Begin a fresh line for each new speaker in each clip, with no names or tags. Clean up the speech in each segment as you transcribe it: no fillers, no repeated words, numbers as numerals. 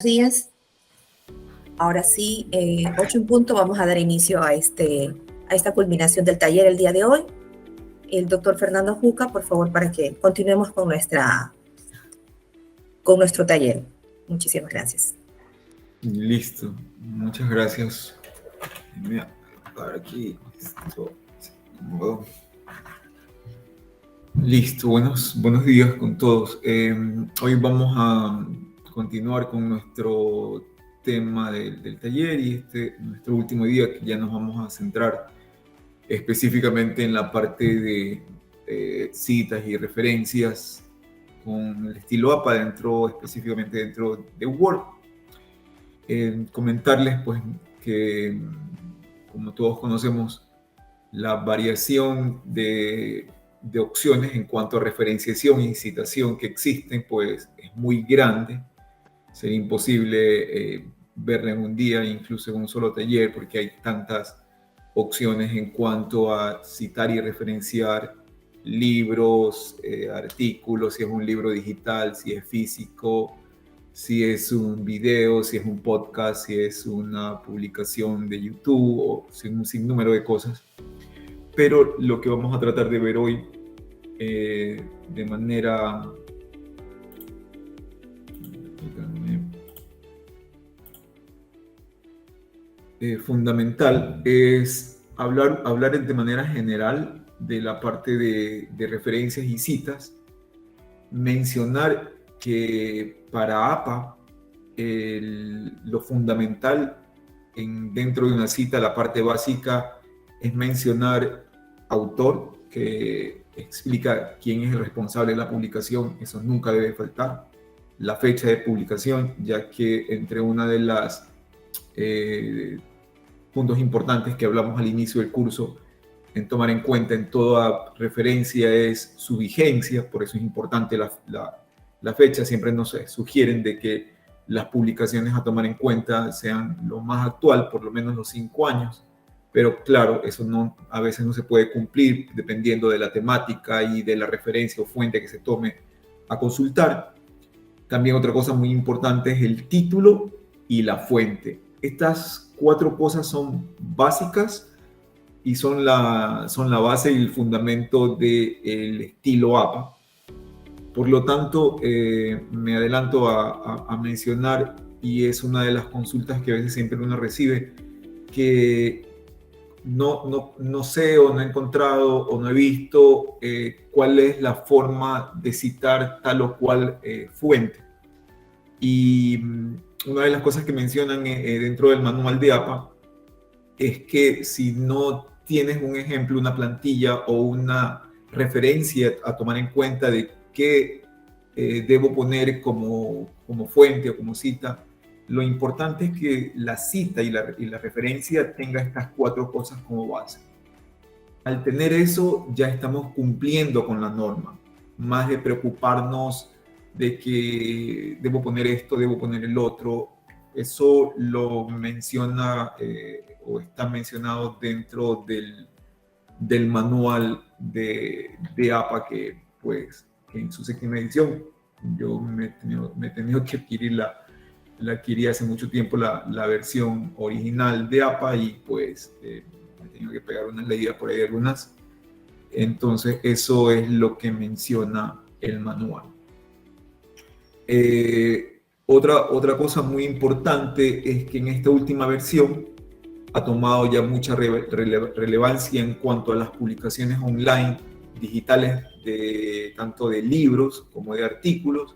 Días. Ahora sí, 8 en punto, vamos a dar inicio a esta culminación del taller el día de hoy. El doctor Fernando Juca, por favor, para que continuemos con nuestro taller. Muchísimas gracias.
Listo, muchas gracias. Voy a apagar aquí esto. Listo, buenos días con todos. Hoy vamos a continuar con nuestro tema del taller y nuestro último día, que ya nos vamos a centrar específicamente en la parte de citas y referencias con el estilo APA, específicamente dentro de Word. Comentarles pues que, como todos conocemos, la variación de opciones en cuanto a referenciación y citación que existen pues es muy grande. Sería imposible verla en un día, incluso en un solo taller, porque hay tantas opciones en cuanto a citar y referenciar libros, artículos, si es un libro digital, si es físico, si es un video, si es un podcast, si es una publicación de YouTube o un sinnúmero de cosas. Pero lo que vamos a tratar de ver hoy de manera fundamental es hablar de manera general de la parte de referencias y citas, mencionar que para APA lo fundamental dentro de una cita, la parte básica, es mencionar autor, que explica quién es el responsable de la publicación, eso nunca debe faltar. La fecha de publicación, ya que entre una de las puntos importantes que hablamos al inicio del curso en tomar en cuenta en toda referencia es su vigencia, por eso es importante la fecha. Siempre nos sugieren de que las publicaciones a tomar en cuenta sean lo más actual, por lo menos los 5 años, pero claro, eso a veces no se puede cumplir dependiendo de la temática y de la referencia o fuente que se tome a consultar. También otra cosa muy importante es el título y la fuente. Estas 4 cosas son básicas y son la base y el fundamento del estilo APA. Por lo tanto, me adelanto a mencionar, y es una de las consultas que a veces siempre uno recibe, que no sé o no he encontrado o no he visto cuál es la forma de citar tal o cual fuente. Y una de las cosas que mencionan dentro del manual de APA es que si no tienes un ejemplo, una plantilla o una referencia a tomar en cuenta de qué debo poner como fuente o como cita, lo importante es que la cita y la referencia tenga estas 4 cosas como base. Al tener eso, ya estamos cumpliendo con la norma, más de preocuparnos de que debo poner esto, debo poner el otro. Eso lo menciona o está mencionado dentro del manual de APA, que pues en su 7ª edición yo me he tenido que adquirir la adquirí hace mucho tiempo la versión original de APA, y pues he tenido que pegar unas leídas por ahí algunas. Entonces eso es lo que menciona el manual. Otra cosa muy importante es que en esta última versión ha tomado ya mucha relevancia en cuanto a las publicaciones online digitales, tanto de libros como de artículos,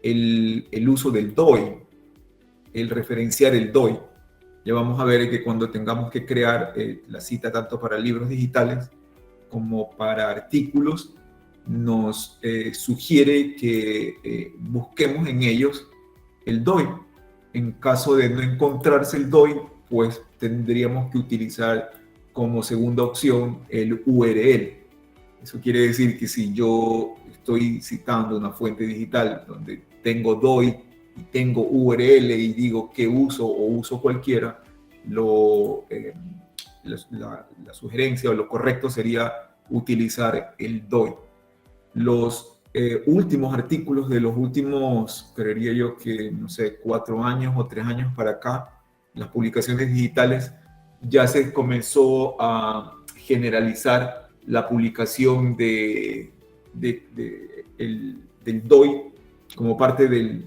el uso del DOI, el referenciar el DOI. Ya vamos a ver que cuando tengamos que crear la cita tanto para libros digitales como para artículos, nos sugiere que busquemos en ellos el DOI. En caso de no encontrarse el DOI, pues tendríamos que utilizar como segunda opción el URL. Eso quiere decir que si yo estoy citando una fuente digital donde tengo DOI y tengo URL y digo que uso o uso cualquiera, la sugerencia o lo correcto sería utilizar el DOI. Los últimos artículos de los últimos, creería yo que, no sé, 4 años o 3 años para acá, las publicaciones digitales, ya se comenzó a generalizar la publicación del DOI como parte de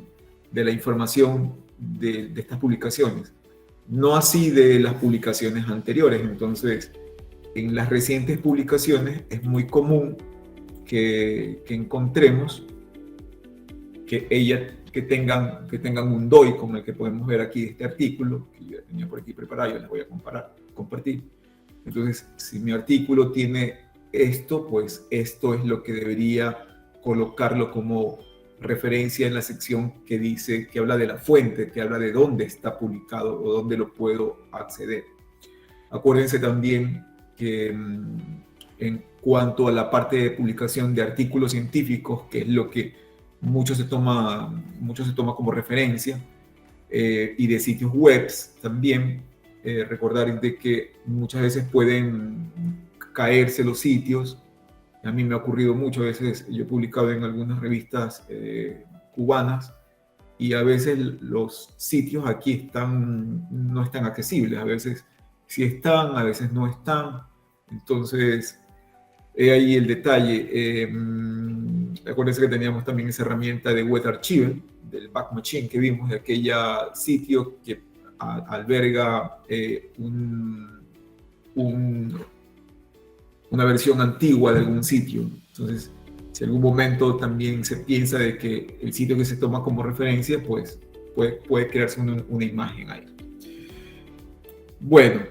la información de estas publicaciones. No así de las publicaciones anteriores. Entonces, en las recientes publicaciones es muy común que encontremos que tengan un DOI, como el que podemos ver aquí de este artículo, que yo tenía por aquí preparado, yo les voy a compartir. Entonces, si mi artículo tiene esto, pues esto es lo que debería colocarlo como referencia en la sección que dice, que habla de la fuente, que habla de dónde está publicado o dónde lo puedo acceder. Acuérdense también que en cuanto a la parte de publicación de artículos científicos, que es lo que mucho se toma como referencia, y de sitios web también, recordar de que muchas veces pueden caerse los sitios. A mí me ha ocurrido muchas veces, yo he publicado en algunas revistas cubanas, y a veces los sitios aquí no están accesibles, a veces sí están, a veces no están. Entonces, he ahí el detalle. Acuérdense que teníamos también esa herramienta de Web Archive, del Back Machine que vimos, de aquella sitio que alberga una versión antigua de algún sitio. Entonces, si en algún momento también se piensa de que el sitio que se toma como referencia, pues puede crearse una imagen ahí. Bueno,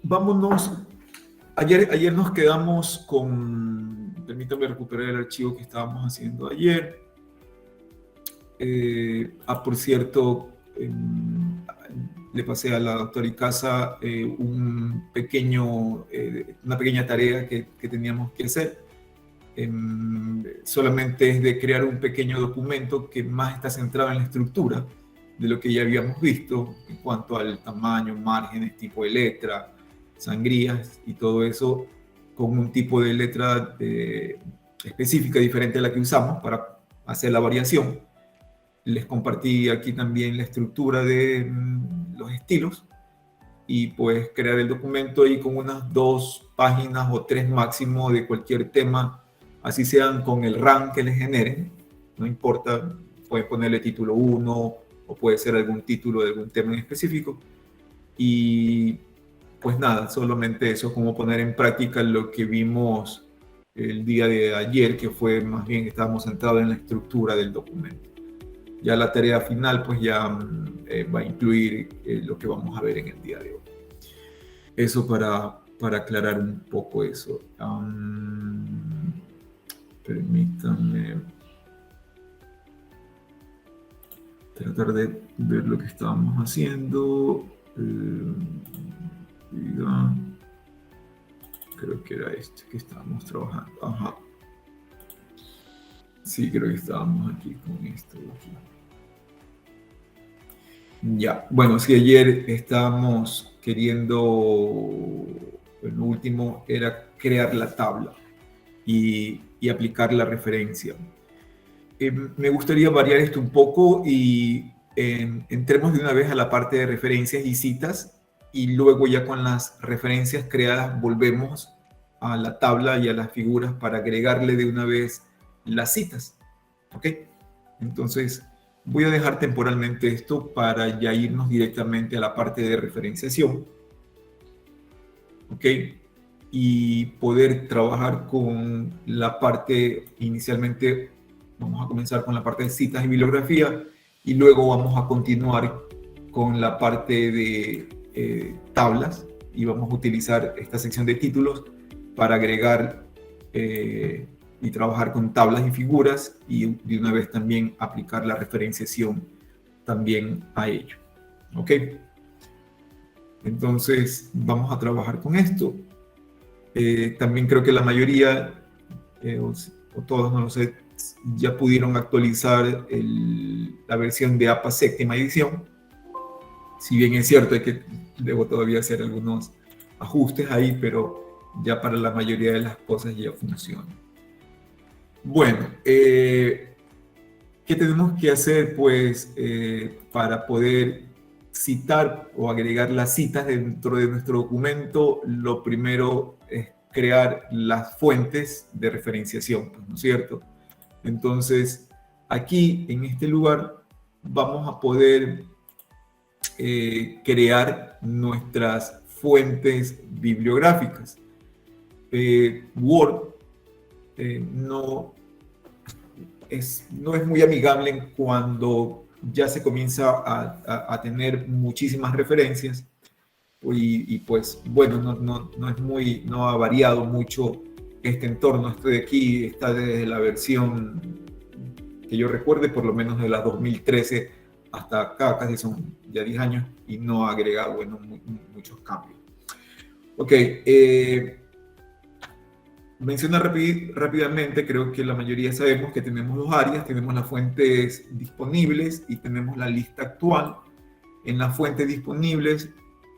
vámonos. Ayer nos quedamos con, permítame recuperar el archivo que estábamos haciendo ayer. Por cierto, le pasé a la doctora Icaza una pequeña tarea que teníamos que hacer. Solamente es de crear un pequeño documento que más está centrado en la estructura de lo que ya habíamos visto en cuanto al tamaño, márgenes, tipo de letra, sangrías y todo eso, con un tipo de letra específica diferente a la que usamos para hacer la variación. Les compartí aquí también la estructura de los estilos, y pues crear el documento ahí con unas 2 páginas o 3 máximo de cualquier tema, así sean con el RAM que les generen, no importa, pueden ponerle título 1 o puede ser algún título de algún tema en específico. Y pues nada, solamente eso, como poner en práctica lo que vimos el día de ayer, que fue más bien, estábamos centrados en la estructura del documento. Ya la tarea final pues ya va a incluir lo que vamos a ver en el día de hoy. Eso para aclarar un poco eso. Permítanme tratar de ver lo que estábamos haciendo. Creo que era este que estábamos trabajando. Ajá. Sí, creo que estábamos aquí con esto. Ya, bueno, sí, ayer estábamos queriendo, lo último era crear la tabla y aplicar la referencia. Me gustaría variar esto un poco y entremos de una vez a la parte de referencias y citas, y luego ya con las referencias creadas volvemos a la tabla y a las figuras para agregarle de una vez las citas. ¿Ok? Entonces, voy a dejar temporalmente esto para ya irnos directamente a la parte de referenciación. ¿Ok? Y poder trabajar con la parte, inicialmente vamos a comenzar con la parte de citas y bibliografía, y luego vamos a continuar con la parte de tablas, y vamos a utilizar esta sección de títulos para agregar y trabajar con tablas y figuras, y de una vez también aplicar la referenciación también a ello. ¿Ok? Entonces vamos a trabajar con esto. También creo que la mayoría, o todos, no lo sé, ya pudieron actualizar la versión de APA séptima edición. Si bien es cierto que debo todavía hacer algunos ajustes ahí, pero ya para la mayoría de las cosas ya funciona. Bueno, ¿qué tenemos que hacer pues para poder citar o agregar las citas dentro de nuestro documento? Lo primero es crear las fuentes de referenciación, pues, ¿no es cierto? Entonces, aquí en este lugar vamos a poder crear nuestras fuentes bibliográficas. Word no es muy amigable cuando ya se comienza a tener muchísimas referencias y pues bueno, no ha variado mucho este entorno. Esto de aquí está desde la versión que yo recuerde, por lo menos de la 2013 hasta acá, casi son ya 10 años, y no ha agregado, bueno, muchos cambios. Ok, menciona rápidamente, creo que la mayoría sabemos que tenemos dos áreas, tenemos las fuentes disponibles y tenemos la lista actual. En las fuentes disponibles,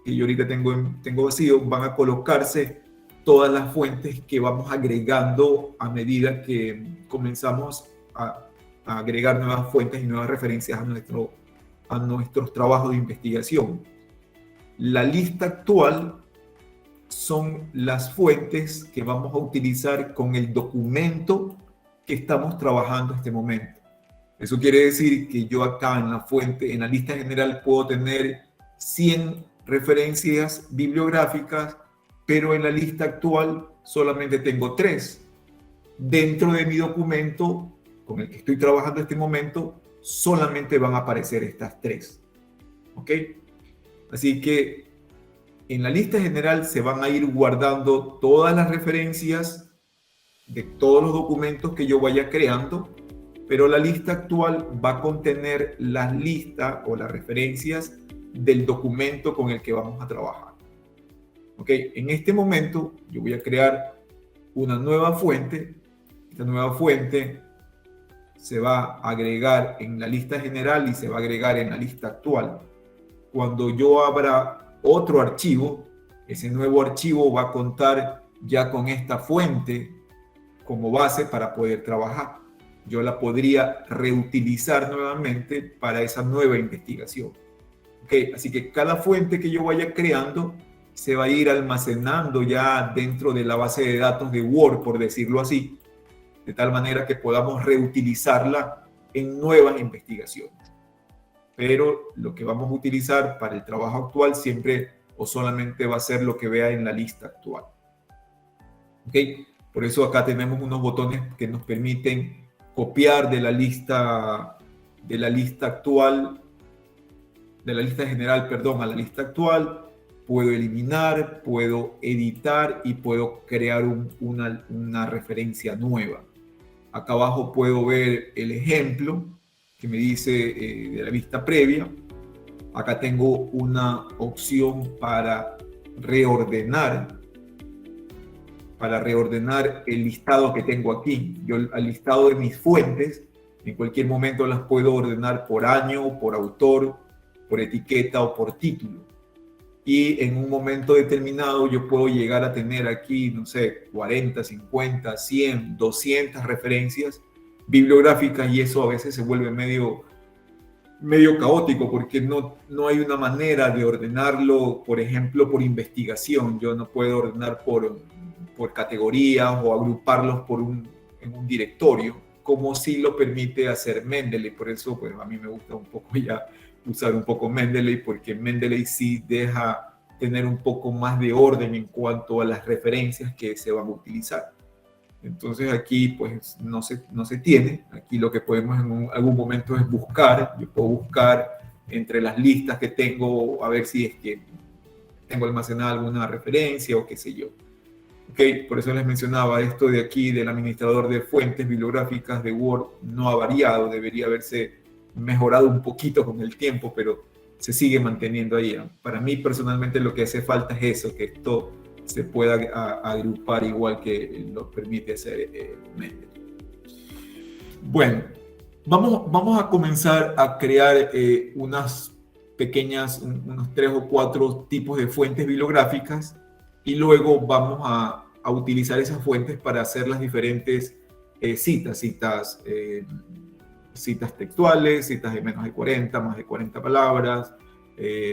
que yo ahorita tengo vacío, van a colocarse todas las fuentes que vamos agregando a medida que comenzamos a agregar nuevas fuentes y nuevas referencias a nuestros trabajos de investigación. La lista actual son las fuentes que vamos a utilizar con el documento que estamos trabajando en este momento. Eso quiere decir que yo acá en la lista general puedo tener 100 referencias bibliográficas, pero en la lista actual solamente tengo 3. Dentro de mi documento con el que estoy trabajando en este momento, solamente van a aparecer estas 3. ¿Ok? Así que en la lista general se van a ir guardando todas las referencias de todos los documentos que yo vaya creando, pero la lista actual va a contener las listas o las referencias del documento con el que vamos a trabajar. ¿Ok? En este momento yo voy a crear una nueva fuente. Esta nueva fuente se va a agregar en la lista general y se va a agregar en la lista actual. Cuando yo abra otro archivo, ese nuevo archivo va a contar ya con esta fuente como base para poder trabajar. Yo la podría reutilizar nuevamente para esa nueva investigación. ¿Okay? Así que cada fuente que yo vaya creando se va a ir almacenando ya dentro de la base de datos de Word, por decirlo así, de tal manera que podamos reutilizarla en nuevas investigaciones. Pero lo que vamos a utilizar para el trabajo actual siempre o solamente va a ser lo que vea en la lista actual. ¿Ok? Por eso acá tenemos unos botones que nos permiten copiar de la lista actual, de la lista general, perdón, a la lista actual. Puedo eliminar, puedo editar y puedo crear una referencia nueva. Acá abajo puedo ver el ejemplo que me dice de la vista previa. Acá tengo una opción para reordenar el listado que tengo aquí. Yo al listado de mis fuentes, en cualquier momento las puedo ordenar por año, por autor, por etiqueta o por título. Y en un momento determinado yo puedo llegar a tener aquí, no sé, 40, 50, 100, 200 referencias bibliográficas, y eso a veces se vuelve medio caótico porque no hay una manera de ordenarlo, por ejemplo, por investigación. Yo no puedo ordenar por categorías o agruparlos en un directorio, como sí lo permite hacer Mendeley. Por eso pues, a mí me gusta un poco ya usar un poco Mendeley, porque Mendeley sí deja tener un poco más de orden en cuanto a las referencias que se van a utilizar. Entonces aquí pues no se tiene. Aquí lo que podemos en algún momento es buscar. Yo puedo buscar entre las listas que tengo a ver si es que tengo almacenada alguna referencia o qué sé yo. Okay, por eso les mencionaba esto de aquí del administrador de fuentes bibliográficas de Word. No ha variado, debería haberse mejorado un poquito con el tiempo, pero se sigue manteniendo ahí. Para mí personalmente lo que hace falta es eso, que esto se pueda agrupar igual que lo permite hacer Mendeley. Bueno, vamos a comenzar a crear unos 3 o 4 tipos de fuentes bibliográficas, y luego vamos a a utilizar esas fuentes para hacer las diferentes citas textuales, citas de menos de 40, más de 40 palabras,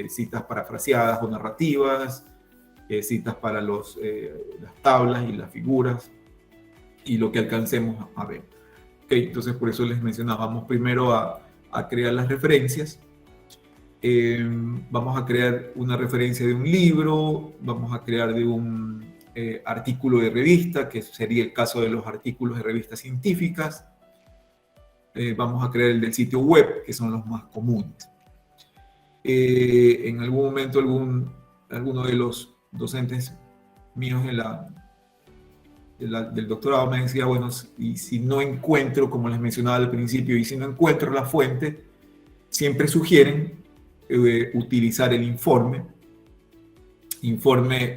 citas parafraseadas o narrativas, citas para las tablas y las figuras y lo que alcancemos a ver. Okay, entonces por eso les mencionaba, vamos primero a crear las referencias. Vamos a crear una referencia de un libro, vamos a crear de un artículo de revista, que sería el caso de los artículos de revistas científicas. Vamos a crear el del sitio web, que son los más comunes. En algún momento alguno de los docentes míos del doctorado me decía, bueno, y si no encuentro, como les mencionaba al principio, y si no encuentro la fuente, siempre sugieren utilizar el informe. Informe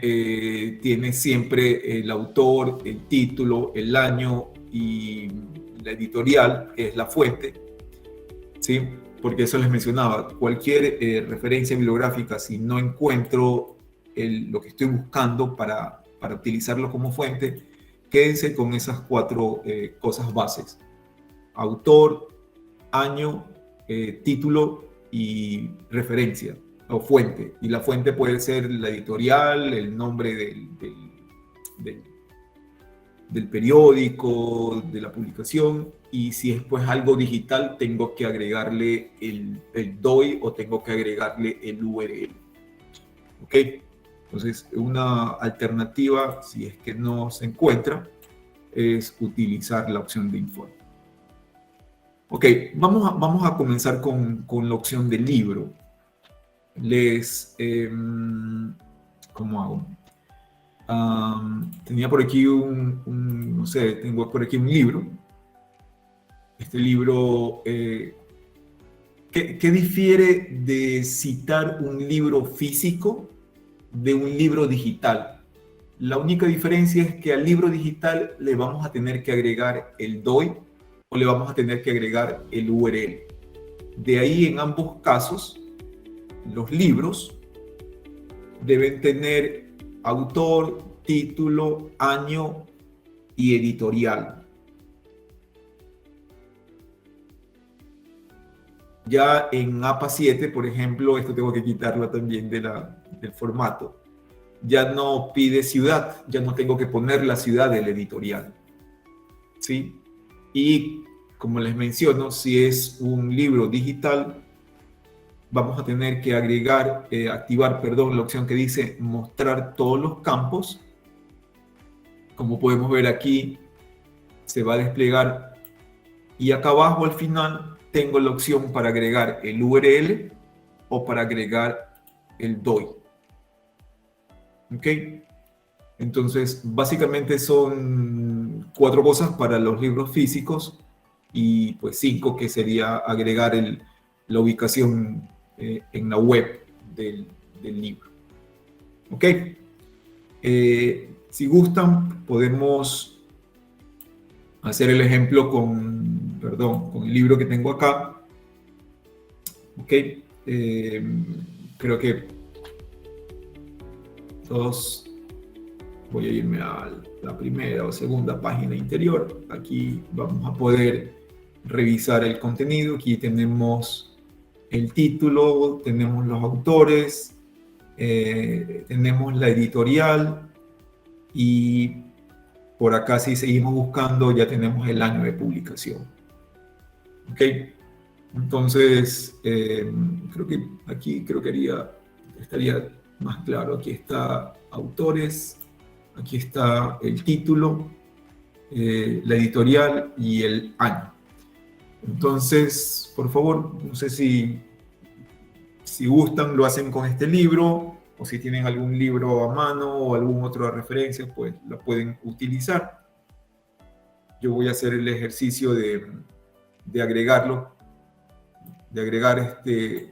tiene siempre el autor, el título, el año y la editorial, que es la fuente, ¿sí? Porque eso les mencionaba, cualquier referencia bibliográfica, si no encuentro lo que estoy buscando para utilizarlo como fuente, quédense con esas 4 cosas bases: autor, año, título y referencia o fuente. Y la fuente puede ser la editorial, el nombre del periódico, de la publicación, y si es pues algo digital, tengo que agregarle el DOI o tengo que agregarle el URL. ¿Ok? Entonces, una alternativa, si es que no se encuentra, es utilizar la opción de informe. Ok, vamos a comenzar con la opción del libro. ¿Cómo hago? Tenía por aquí no sé, tengo por aquí un libro. Este libro, ¿qué difiere de citar un libro físico de un libro digital? La única diferencia es que al libro digital le vamos a tener que agregar el DOI o le vamos a tener que agregar el URL. De ahí, en ambos casos, los libros deben tener autor, título, año y editorial. Ya en APA 7, por ejemplo, esto tengo que quitarlo también del formato. Ya no pide ciudad, ya no tengo que poner la ciudad del editorial, ¿sí? Y como les menciono, si es un libro digital, vamos a tener que activar la opción que dice mostrar todos los campos. Como podemos ver aquí, se va a desplegar y acá abajo al final tengo la opción para agregar el URL o para agregar el DOI. ¿Ok? Entonces, básicamente son 4 cosas para los libros físicos y pues 5 que sería agregar la ubicación en la web del libro. ¿Ok? Si gustan, podemos hacer el ejemplo con el libro que tengo acá. ¿Ok? Creo que voy a irme a la primera o segunda página interior. Aquí vamos a poder revisar el contenido. Aquí tenemos el título, tenemos los autores, tenemos la editorial y por acá, si seguimos buscando, ya tenemos el año de publicación. ¿Ok? Entonces, creo que aquí estaría más claro. Aquí está autores, aquí está el título, la editorial y el año. Entonces, por favor, no sé si gustan, lo hacen con este libro, o si tienen algún libro a mano o algún otro de referencia, pues lo pueden utilizar. Yo voy a hacer el ejercicio de agregar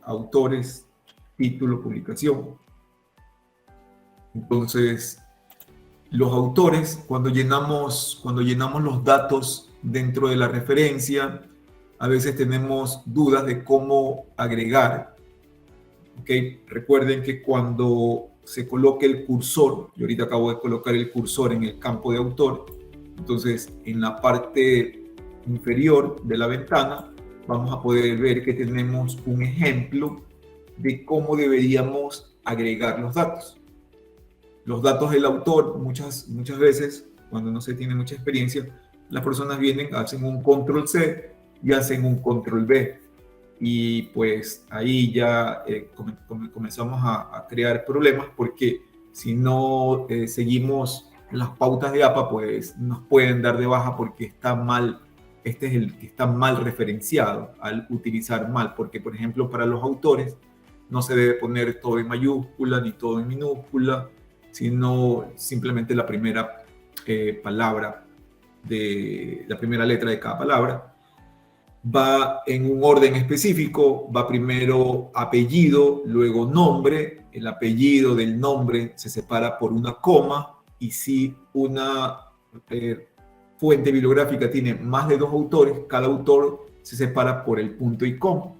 autores, título, publicación. Entonces, los autores, cuando llenamos los datos dentro de la referencia, a veces tenemos dudas de cómo agregar. ¿Okay? Recuerden que cuando se coloque el cursor, yo ahorita acabo de colocar el cursor en el campo de autor, entonces en la parte inferior de la ventana vamos a poder ver que tenemos un ejemplo de cómo deberíamos agregar los datos. Los datos del autor, muchas veces, cuando no se tiene mucha experiencia, las personas vienen, hacen un control C y hacen un control V. Y pues ahí ya comenzamos a crear problemas, porque si no seguimos las pautas de APA, pues nos pueden dar de baja porque está mal. Este es el que está mal referenciado al utilizar mal, porque por ejemplo para los autores no se debe poner todo en mayúscula ni todo en minúscula, sino simplemente la primera palabra de la primera letra de cada palabra. Va en un orden específico, va primero apellido, luego nombre. El apellido del nombre se separa por una coma, y si una fuente bibliográfica tiene más de 2 autores, cada autor se separa por el punto y coma.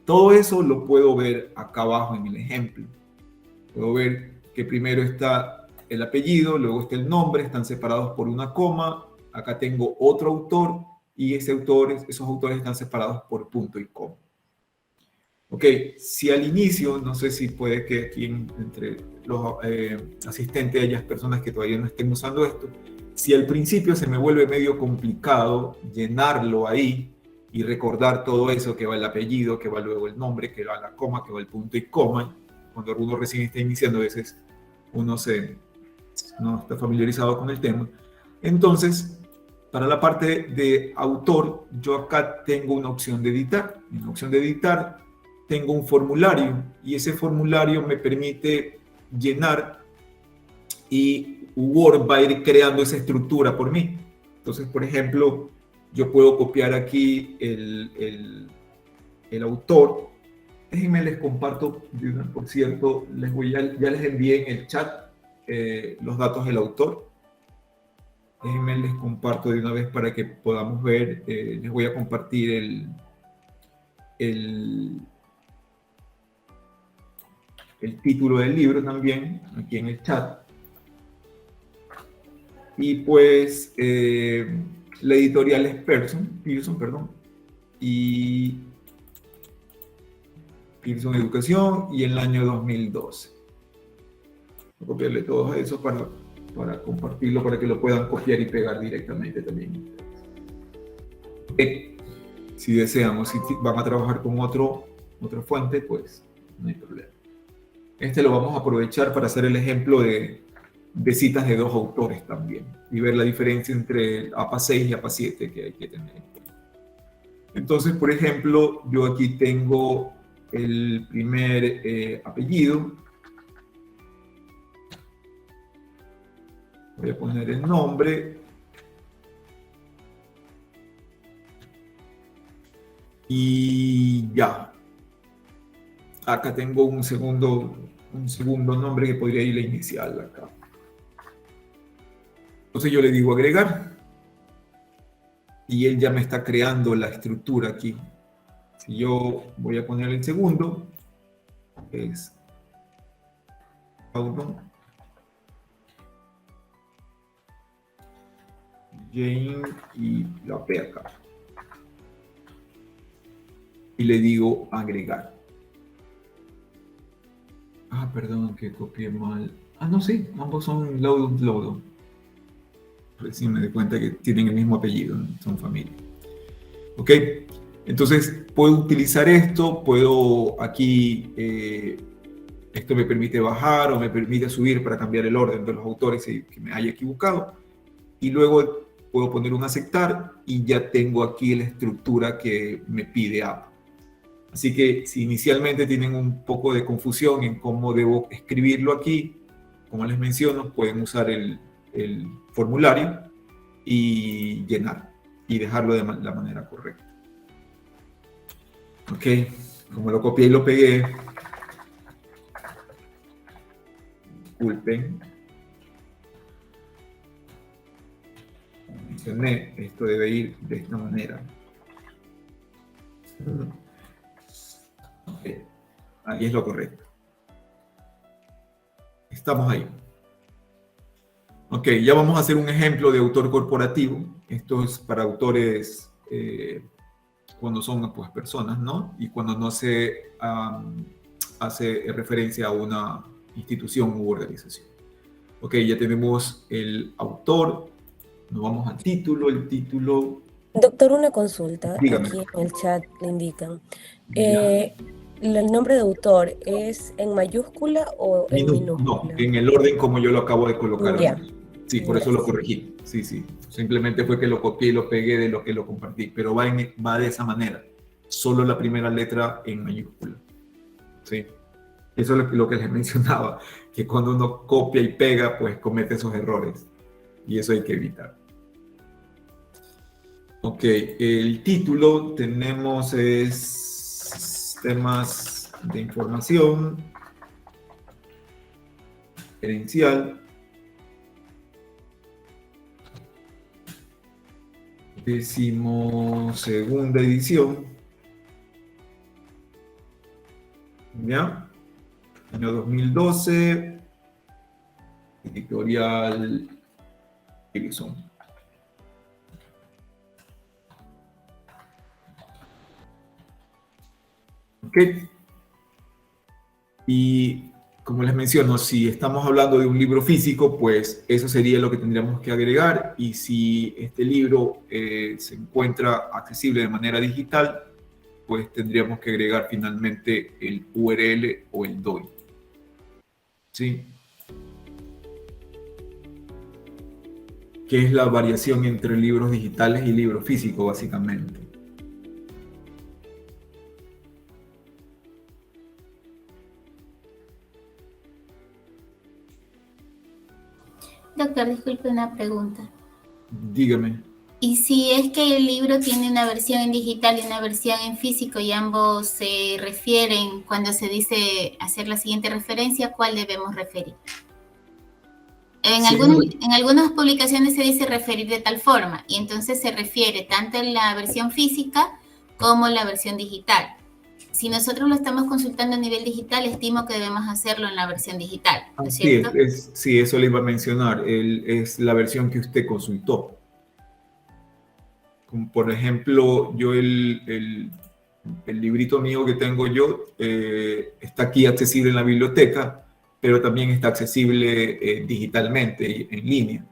Todo eso lo puedo ver acá abajo en el ejemplo. Puedo ver que primero está el apellido, luego está el nombre, están separados por una coma. Acá tengo otro autor, y esos autores están separados por punto y coma. Ok, si al inicio, no sé si puede que aquí entre los asistentes haya personas que todavía no estén usando esto, si al principio se me vuelve medio complicado llenarlo ahí y recordar todo eso, que va el apellido, que va luego el nombre, que va la coma, que va el punto y coma, cuando uno recién está iniciando, a veces uno no está familiarizado con el tema. Entonces, para la parte de autor, yo acá tengo una opción de editar. En la opción de editar tengo un formulario, y ese formulario me permite llenar, y Word va a ir creando esa estructura por mí. Entonces, por ejemplo, yo puedo copiar aquí el autor. Déjenme les comparto, por cierto, ya les envié en el chat los datos del autor. Déjenme les comparto de una vez para que podamos ver. Les voy a compartir el título del libro también aquí en el chat. Y pues la editorial es Pearson, y Pearson Educación, y en el año 2012. Voy a copiarle todos esos para compartirlo, para que lo puedan copiar y pegar directamente también. Si desean, o si van a trabajar con otra fuente, pues no hay problema. Este lo vamos a aprovechar para hacer el ejemplo de citas de 2 autores también, y ver la diferencia entre APA 6 y APA 7 que hay que tener. Entonces, por ejemplo, yo aquí tengo el primer apellido. Voy a poner el nombre. Y ya. Acá tengo un segundo nombre que podría ir la inicial acá. Entonces yo le digo agregar, y él ya me está creando la estructura aquí. Si yo voy a poner el segundo, es Paulo, Jane, y la P acá. Y le digo agregar. Perdón, que copié mal. No, sí, ambos son Loudon. Recién me di cuenta que tienen el mismo apellido, son familia. Ok, entonces puedo utilizar esto, puedo aquí, esto me permite bajar o me permite subir para cambiar el orden de los autores que me haya equivocado. Y luego puedo poner un aceptar, y ya tengo aquí la estructura que me pide APA. Así que si inicialmente tienen un poco de confusión en cómo debo escribirlo aquí, como les menciono, pueden usar el formulario y llenar y dejarlo de la manera correcta. Ok, como lo copié y lo pegué, disculpen, mencioné, esto debe ir de esta manera. Okay. Ahí es lo correcto. Estamos ahí. Ok, ya vamos a hacer un ejemplo de autor corporativo. Esto es para autores cuando son pues, personas, ¿no? Y cuando no se hace referencia a una institución u organización. Ok, ya tenemos el autor. Nos vamos al título. El título,
Doctor, una consulta.
dígame.
Aquí en el chat le indican.
Ya.
¿El nombre de autor es en mayúscula o en
No,
minúscula?
en el orden como yo lo acabo de colocar
Ya.
ahí. Sí, por eso lo corregí. Sí, sí. Simplemente fue que lo copié y lo pegué de lo que lo compartí. Pero va de esa manera. Solo la primera letra en mayúscula. Sí. Eso es lo que les mencionaba. Que cuando uno copia y pega, pues comete esos errores. Y eso hay que evitar. Ok, el título tenemos es temas de información gerencial. Decimosegunda edición. ¿Ya? Año 2012. Editorial Edison. Ok. Y como les menciono, si estamos hablando de un libro físico, pues eso sería lo que tendríamos que agregar. Y si este libro se encuentra accesible de manera digital, pues tendríamos que agregar finalmente el URL o el DOI. ¿Sí? Que es la variación entre libros digitales y libros físicos, básicamente.
Doctor, disculpe una pregunta.
Dígame.
¿Y si es que el libro tiene una versión en digital y una versión en físico y ambos se refieren, cuando se dice hacer la siguiente referencia, cuál debemos referir? En algunas publicaciones se dice referir de tal forma y entonces se refiere tanto en la versión física como en la versión digital. Si nosotros lo estamos consultando a nivel digital, estimo que debemos hacerlo en la versión digital, ¿no es cierto?
Sí, eso le iba a mencionar. Es la versión que usted consultó. Como por ejemplo, yo el librito mío que tengo yo está aquí accesible en la biblioteca, pero también está accesible digitalmente, en línea.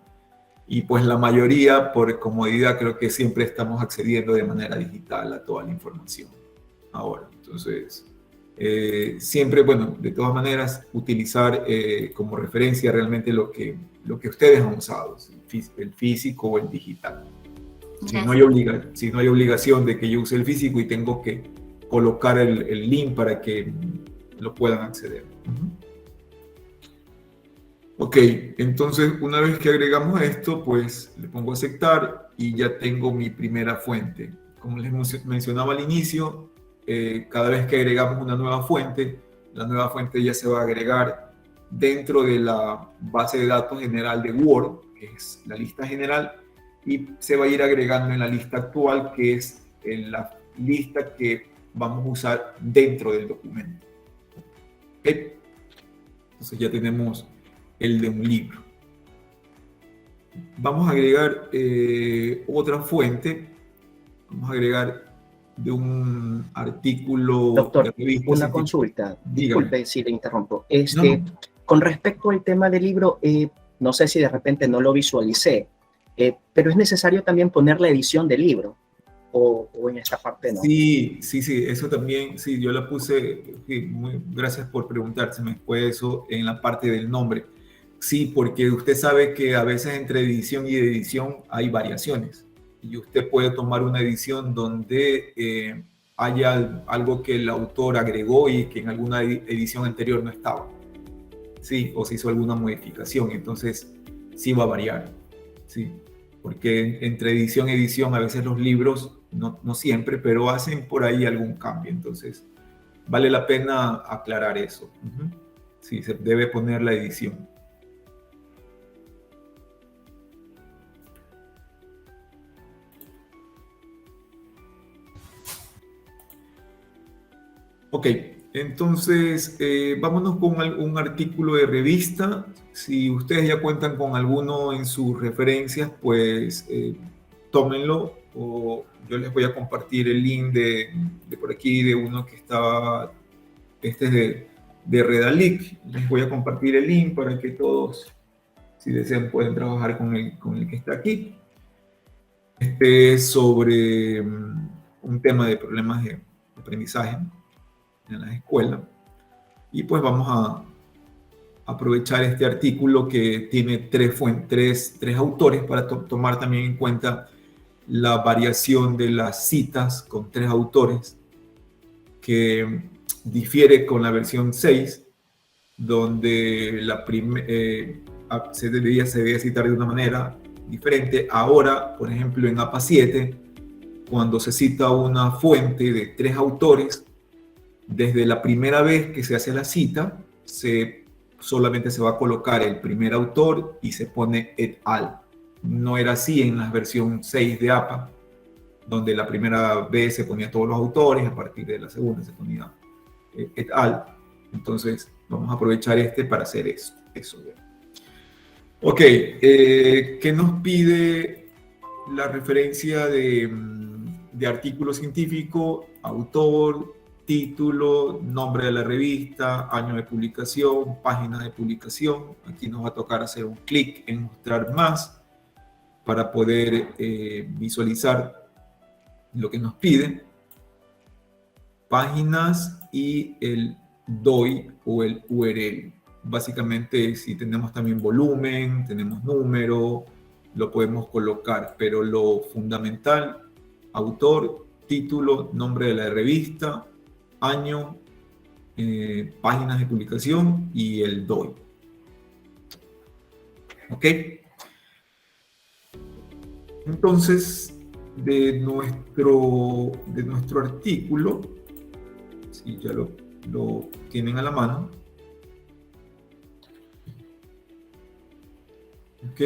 Y pues la mayoría, por comodidad, creo que siempre estamos accediendo de manera digital a toda la información ahora. Entonces, siempre, bueno, de todas maneras, utilizar como referencia realmente lo que ustedes han usado, el físico o el digital. Si no hay obligación de que yo use el físico y tengo que colocar el link para que lo puedan acceder. Ok, entonces una vez que agregamos esto, pues le pongo aceptar y ya tengo mi primera fuente. Como les mencionaba al inicio, cada vez que agregamos una nueva fuente, la nueva fuente ya se va a agregar dentro de la base de datos general de Word, que es la lista general, y se va a ir agregando en la lista actual, que es en la lista que vamos a usar dentro del documento. ¿Okay? Entonces ya tenemos el de un libro. Vamos a agregar otra fuente. Vamos a agregar de un artículo
Doctor,
de revista.
una consulta.
Dígame.
Disculpe si le interrumpo.
No.
Con respecto al tema del libro, no sé si de repente no lo visualicé, pero es necesario también poner la edición del libro, o en esta parte no.
Sí, eso también, sí, yo la puse, sí, gracias por preguntar, se me fue eso en la parte del nombre. Sí, porque usted sabe que a veces entre edición y edición hay variaciones y usted puede tomar una edición donde haya algo que el autor agregó y que en alguna edición anterior no estaba. Sí, o se hizo alguna modificación, entonces sí va a variar, sí, porque entre edición y edición a veces los libros, no siempre, pero hacen por ahí algún cambio, entonces vale la pena aclarar eso. Sí, se debe poner la edición. Ok, Entonces, vámonos con un artículo de revista. Si ustedes ya cuentan con alguno en sus referencias, pues tómenlo, o yo les voy a compartir el link de por aquí, de uno que estaba, este es de Redalic. Les voy a compartir el link para que todos, si desean, pueden trabajar con el que está aquí. Este es sobre un tema de problemas de aprendizaje en las escuelas. Y pues vamos a aprovechar este artículo que tiene tres autores para tomar también en cuenta la variación de las citas con 3 autores, que difiere con la versión 6, donde se debía citar de una manera diferente. Ahora, por ejemplo, en APA 7, cuando se cita una fuente de 3 autores, desde la primera vez que se hace la cita, solamente se va a colocar el primer autor y se pone et al. No era así en la versión 6 de APA, donde la primera vez se ponía todos los autores, a partir de la segunda se ponía et al. Entonces, vamos a aprovechar para hacer eso. Ok, ¿qué nos pide la referencia de artículo científico? Autor, título, nombre de la revista, año de publicación, página de publicación. Aquí nos va a tocar hacer un clic en mostrar más para poder visualizar lo que nos pide. Páginas y el DOI o el URL. Básicamente, si tenemos también volumen, tenemos número, lo podemos colocar, pero lo fundamental: autor, título, nombre de la revista, año, páginas de publicación y el DOI. ¿Ok? Entonces, de nuestro artículo, si ya lo tienen a la mano, ¿ok?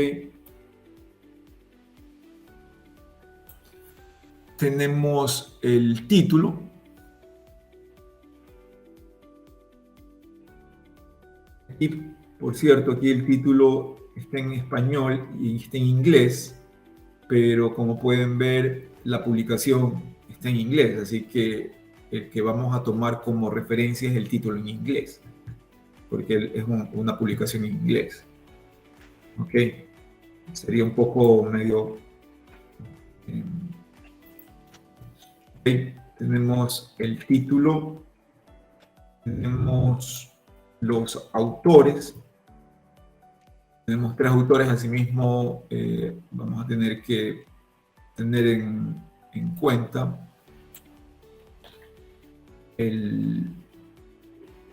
Tenemos el título. Y por cierto, aquí el título está en español y está en inglés, pero como pueden ver, la publicación está en inglés, así que el que vamos a tomar como referencia es el título en inglés, porque es una publicación en inglés. Ok, sería un poco medio... Okay. Tenemos el título, tenemos los autores, tenemos 3 autores. Asimismo, vamos a tener que tener en cuenta el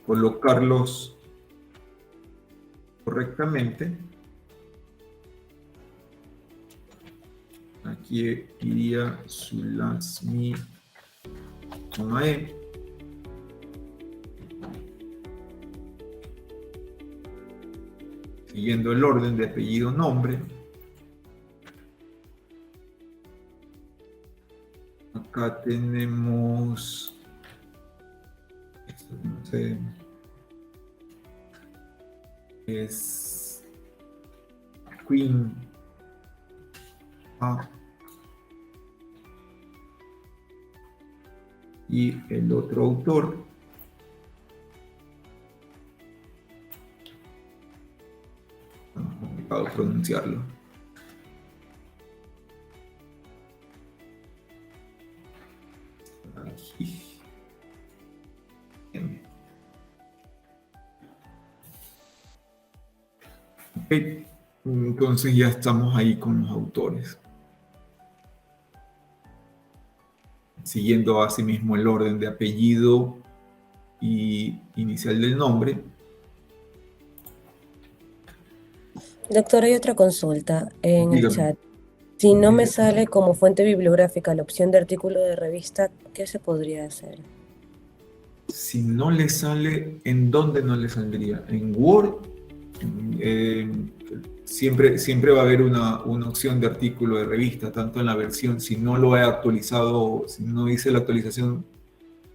colocarlos correctamente. Aquí iría Sulasmi con E. Siguiendo el orden de apellido, nombre. Acá tenemos, no sé, es Queen A. Y el otro autor, es complicado pronunciarlo. Aquí. Bien. Okay. Entonces ya estamos ahí con los autores. Siguiendo asimismo el orden de apellido y inicial del nombre.
Doctor, hay otra consulta en
Dígame.
el chat. Si no me sale como fuente bibliográfica la opción de artículo de revista, ¿qué se podría hacer?
Si no le sale, ¿en dónde no le saldría? En Word. Siempre va a haber una opción de artículo de revista, tanto en la versión, si no lo he actualizado, si no hice la actualización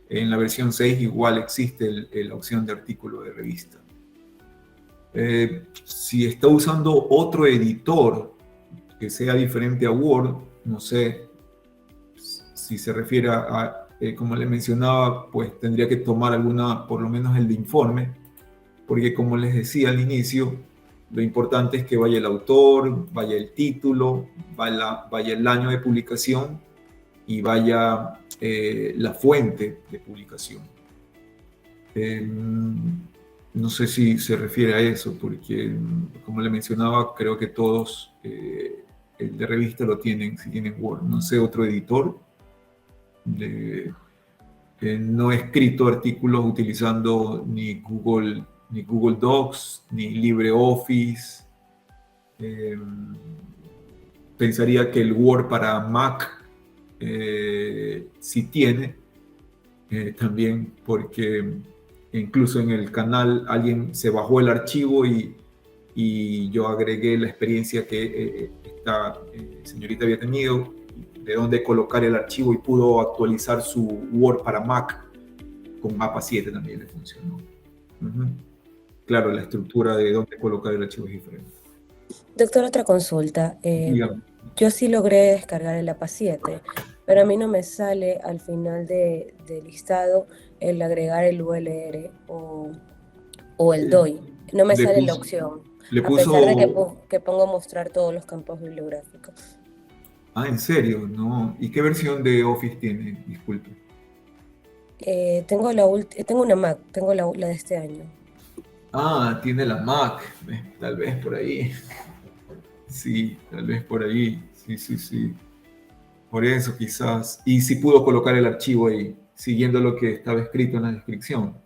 En la versión 6 igual existe la opción de artículo de revista. Si está usando otro editor que sea diferente a Word, no sé si se refiere a como le mencionaba, pues tendría que tomar alguna, por lo menos el de informe, porque como les decía al inicio, lo importante es que vaya el autor, vaya el título, vaya el año de publicación y vaya la fuente de publicación. No sé si se refiere a eso, porque como le mencionaba, creo que todos el de revista lo tienen, si tienen Word. No sé, otro editor. No he escrito artículos utilizando ni Google Docs, ni LibreOffice. Pensaría que el Word para Mac sí tiene, también porque incluso en el canal alguien se bajó el archivo y yo agregué la experiencia que esta señorita había tenido, de dónde colocar el archivo, y pudo actualizar su Word para Mac. Con Mapa 7 también le funcionó. Claro, la estructura de dónde colocar el archivo es diferente.
Doctor, otra consulta. Yo sí logré descargar el APA 7, pero a mí no me sale al final del listado el agregar el ULR o el DOI. No me sale la opción, a pesar de que pongo mostrar todos los campos bibliográficos.
Ah, ¿en serio? No. ¿Y qué versión de Office tiene? Disculpe.
Tengo una Mac, tengo la de este año.
Ah, tiene la Mac. Tal vez por ahí. Sí, tal vez por ahí. Sí. Por eso quizás. Y si pudo colocar el archivo ahí, siguiendo lo que estaba escrito en la descripción.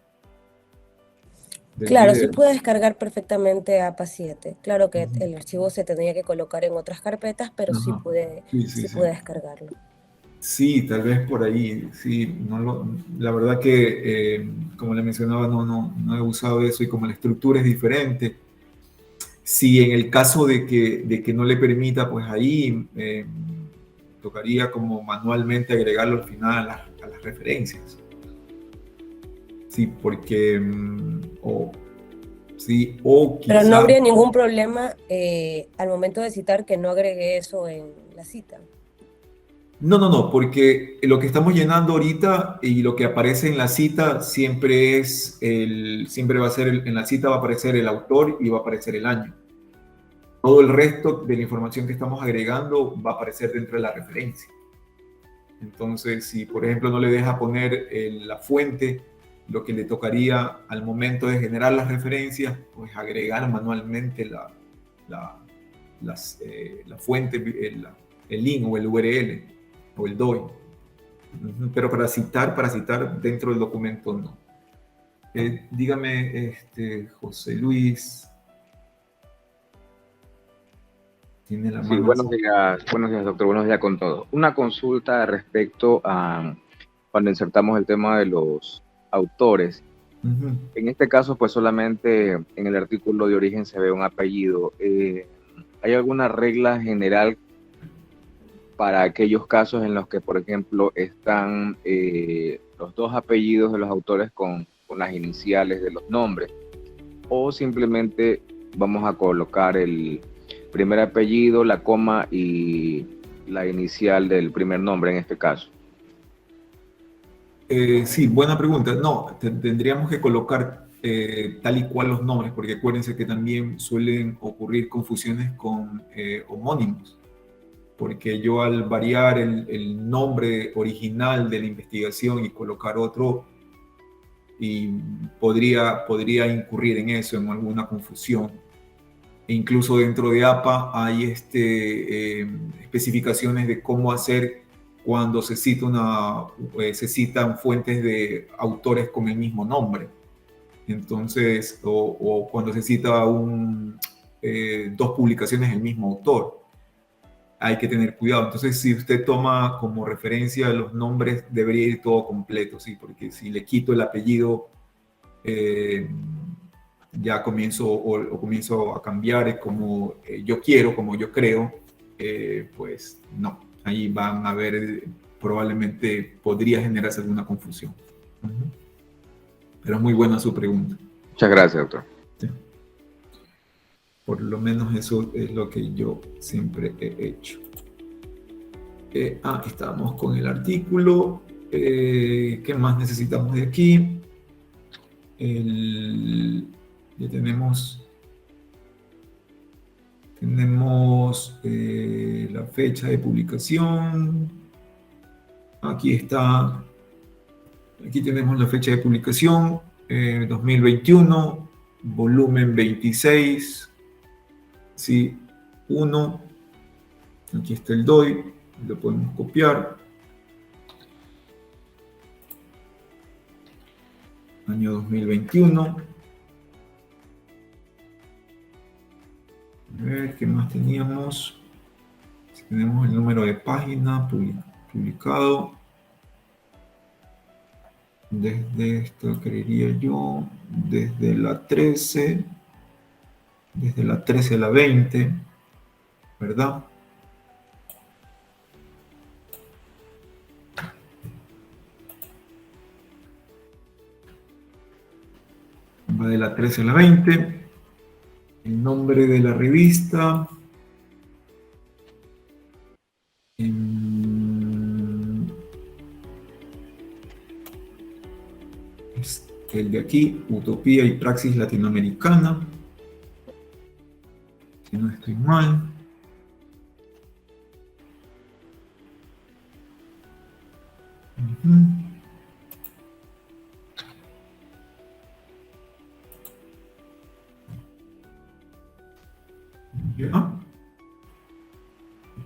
Claro, sí pude descargar perfectamente APA 7. Claro que el archivo se tenía que colocar en otras carpetas, pero sí pude descargarlo.
Sí, tal vez por ahí. Sí, la verdad que, como le mencionaba, no he usado eso, y como la estructura es diferente. Si en el caso de que no le permita, pues ahí tocaría como manualmente agregarlo al final a las referencias. Sí, porque quizá...
Pero no habría ningún problema al momento de citar que no agregue eso en la cita.
No, porque lo que estamos llenando ahorita y lo que aparece en la cita siempre va a ser, en la cita va a aparecer el autor y va a aparecer el año. Todo el resto de la información que estamos agregando va a aparecer dentro de la referencia. Entonces, si por ejemplo no le deja poner la fuente, lo que le tocaría al momento de generar las referencias, pues agregar manualmente la fuente, el link o el URL o el DOI. Pero para citar dentro del documento no. Dígame, José Luis. Tiene la mano.
Sí, buenos días, doctor. Buenos días con todo. Una consulta respecto a cuando insertamos el tema de los autores. En este caso, pues solamente en el artículo de origen se ve un apellido. ¿Hay alguna regla general para aquellos casos en los que, por ejemplo, están los dos apellidos de los autores con las iniciales de los nombres? ¿O simplemente vamos a colocar el primer apellido, la coma y la inicial del primer nombre en este caso?
Sí, buena pregunta. No, tendríamos que colocar tal y cual los nombres, porque acuérdense que también suelen ocurrir confusiones con homónimos, porque yo al variar el nombre original de la investigación y colocar otro, y podría incurrir en eso, en alguna confusión. E incluso dentro de APA hay especificaciones de cómo hacer cuando se citan fuentes de autores con el mismo nombre. Entonces, o cuando se cita dos publicaciones del mismo autor. Hay que tener cuidado. Entonces, si usted toma como referencia los nombres, debería ir todo completo, ¿sí? Porque si le quito el apellido, ya comienzo a cambiar como yo quiero, como yo creo, pues no. Ahí van a ver, probablemente podría generarse alguna confusión. Pero es muy buena su pregunta.
Muchas gracias, doctor.
Sí. Por lo menos eso es lo que yo siempre he hecho. Estábamos con el artículo. ¿Qué más necesitamos de aquí? Ya tenemos la fecha de publicación. Aquí está. Aquí tenemos la fecha de publicación, 2021, volumen 26, ¿sí? 1. Aquí está el DOI, lo podemos copiar. Año 2021. A ver, ¿qué más teníamos? Tenemos el número de página publicado. Desde esto, creería yo, desde la 13 a la 20, ¿verdad? Va de la 13 a la 20. El nombre de la revista. El de aquí, Utopía y Praxis Latinoamericana, si no estoy mal. Ya.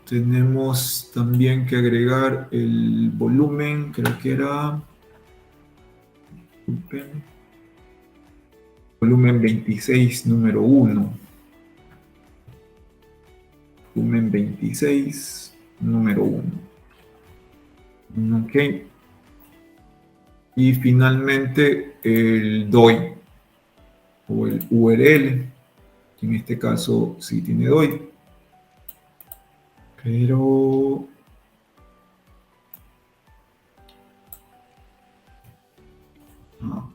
Tenemos también que agregar el volumen, creo que era... Volumen 26, número 1. Volumen 26, número 1. Ok. Y finalmente el DOI o el URL, que en este caso sí tiene DOI. Pero... no.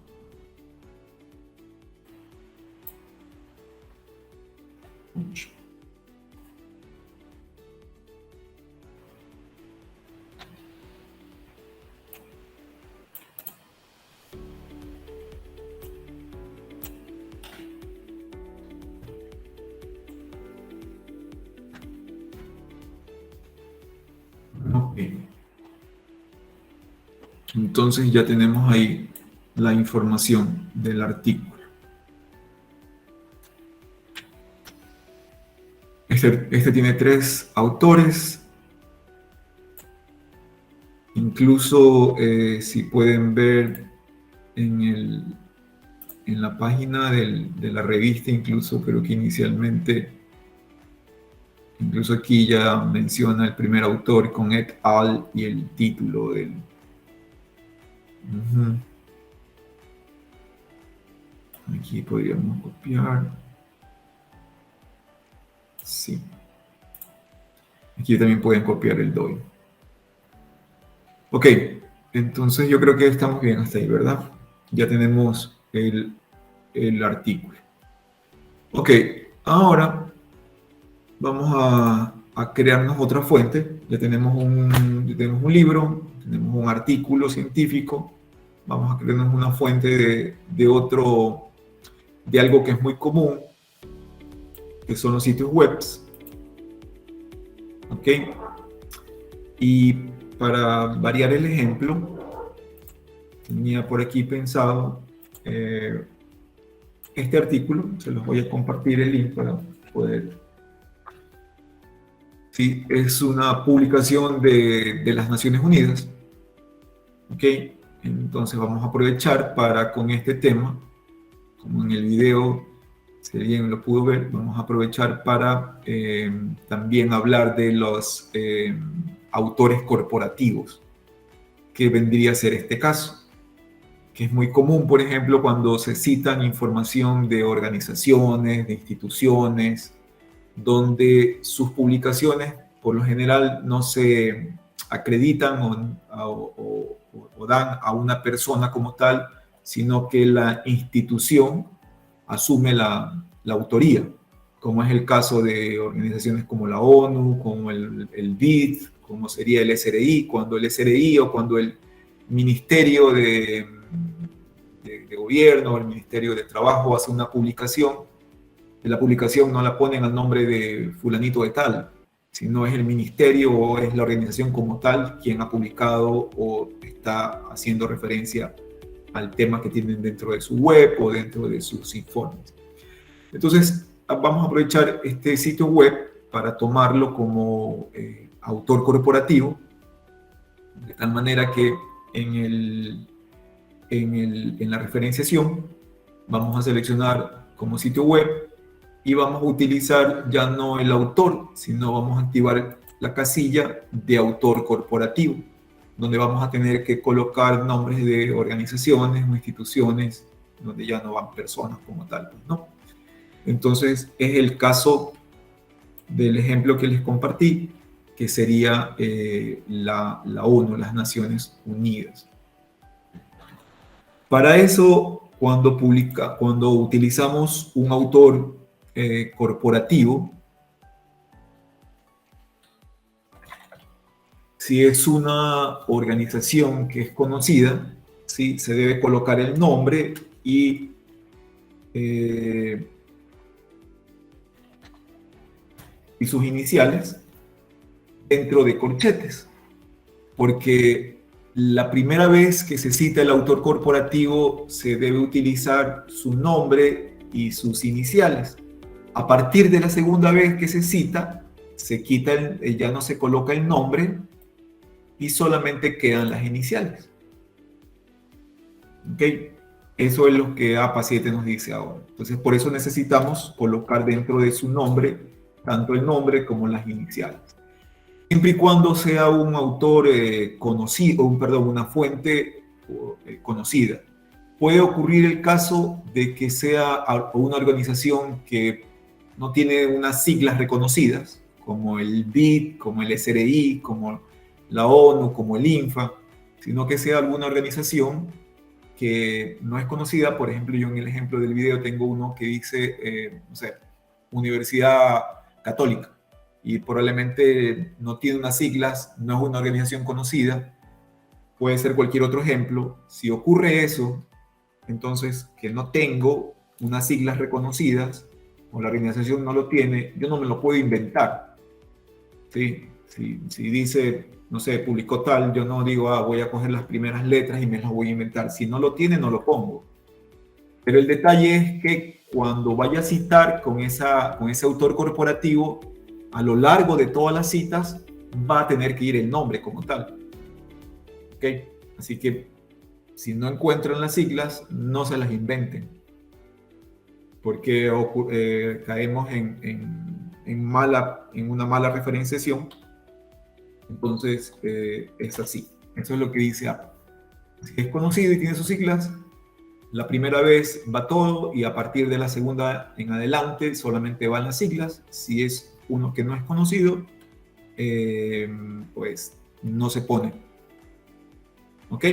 Ok. Entonces ya tenemos ahí la información del artículo. Este tiene 3 autores. Incluso si pueden ver en la página de la revista, incluso creo que inicialmente, incluso aquí ya menciona el primer autor con et al y el título del... Aquí podríamos copiar. Sí. Aquí también pueden copiar el DOI. Ok, entonces yo creo que estamos bien hasta ahí, ¿verdad? Ya tenemos el artículo. Ok, ahora vamos a crearnos otra fuente. Ya tenemos un libro, tenemos un artículo científico. Vamos a crearnos una fuente de algo que es muy común, que son los sitios web. Ok. Y para variar el ejemplo, tenía por aquí pensado este artículo. Se los voy a compartir el link para poder... Sí, es una publicación de las Naciones Unidas. Ok. Entonces vamos a aprovechar para con este tema, como en el video, si alguien lo pudo ver, vamos a aprovechar para también hablar de los autores corporativos, que vendría a ser este caso, que es muy común, por ejemplo, cuando se citan información de organizaciones, de instituciones, donde sus publicaciones por lo general no se acreditan o dan a una persona como tal, sino que la institución asume la autoría, como es el caso de organizaciones como la ONU, como el BID, como sería el SRI, cuando el SRI o cuando el Ministerio de Gobierno o el Ministerio de Trabajo hace una publicación, la publicación no la ponen al nombre de fulanito de tal, sino es el ministerio o es la organización como tal quien ha publicado o está haciendo referencia al tema que tienen dentro de su web o dentro de sus informes. Entonces, vamos a aprovechar este sitio web para tomarlo como autor corporativo, de tal manera que en la referenciación vamos a seleccionar como sitio web y vamos a utilizar ya no el autor, sino vamos a activar la casilla de autor corporativo, donde vamos a tener que colocar nombres de organizaciones o instituciones, donde ya no van personas como tal, ¿no? Entonces, es el caso del ejemplo que les compartí, que sería la ONU, las Naciones Unidas. Para eso, cuando utilizamos un autor corporativo, si es una organización que es conocida, ¿sí?, se debe colocar el nombre y sus iniciales dentro de corchetes, porque la primera vez que se cita el autor corporativo se debe utilizar su nombre y sus iniciales. A partir de la segunda vez que se cita, se quita ya no se coloca el nombre y solamente quedan las iniciales. ¿Ok? Eso es lo que APA 7 nos dice ahora. Entonces, por eso necesitamos colocar dentro de su nombre tanto el nombre como las iniciales. Siempre y cuando sea un autor conocido, una fuente conocida. Puede ocurrir el caso de que sea una organización que no tiene unas siglas reconocidas, como el BID, como el SRI, como la ONU, como el INFA, sino que sea alguna organización que no es conocida. Por ejemplo, yo en el ejemplo del video tengo uno que dice, no sé, Universidad Católica, y probablemente no tiene unas siglas, no es una organización conocida, puede ser cualquier otro ejemplo. Si ocurre eso, entonces que no tengo unas siglas reconocidas, o la organización no lo tiene, yo no me lo puedo inventar. ¿Sí? Si dice, no sé, publicó tal, yo no digo, voy a coger las primeras letras y me las voy a inventar. Si no lo tiene, no lo pongo. Pero el detalle es que cuando vaya a citar con ese autor corporativo, a lo largo de todas las citas va a tener que ir el nombre como tal. ¿Ok? Así que si no encuentran las siglas, no se las inventen, porque caemos en una mala referenciación. Entonces, es así. Eso es lo que dice APA. Si es conocido y tiene sus siglas, la primera vez va todo, y a partir de la segunda en adelante solamente van las siglas. Si es uno que no es conocido, pues no se pone. ¿Ok?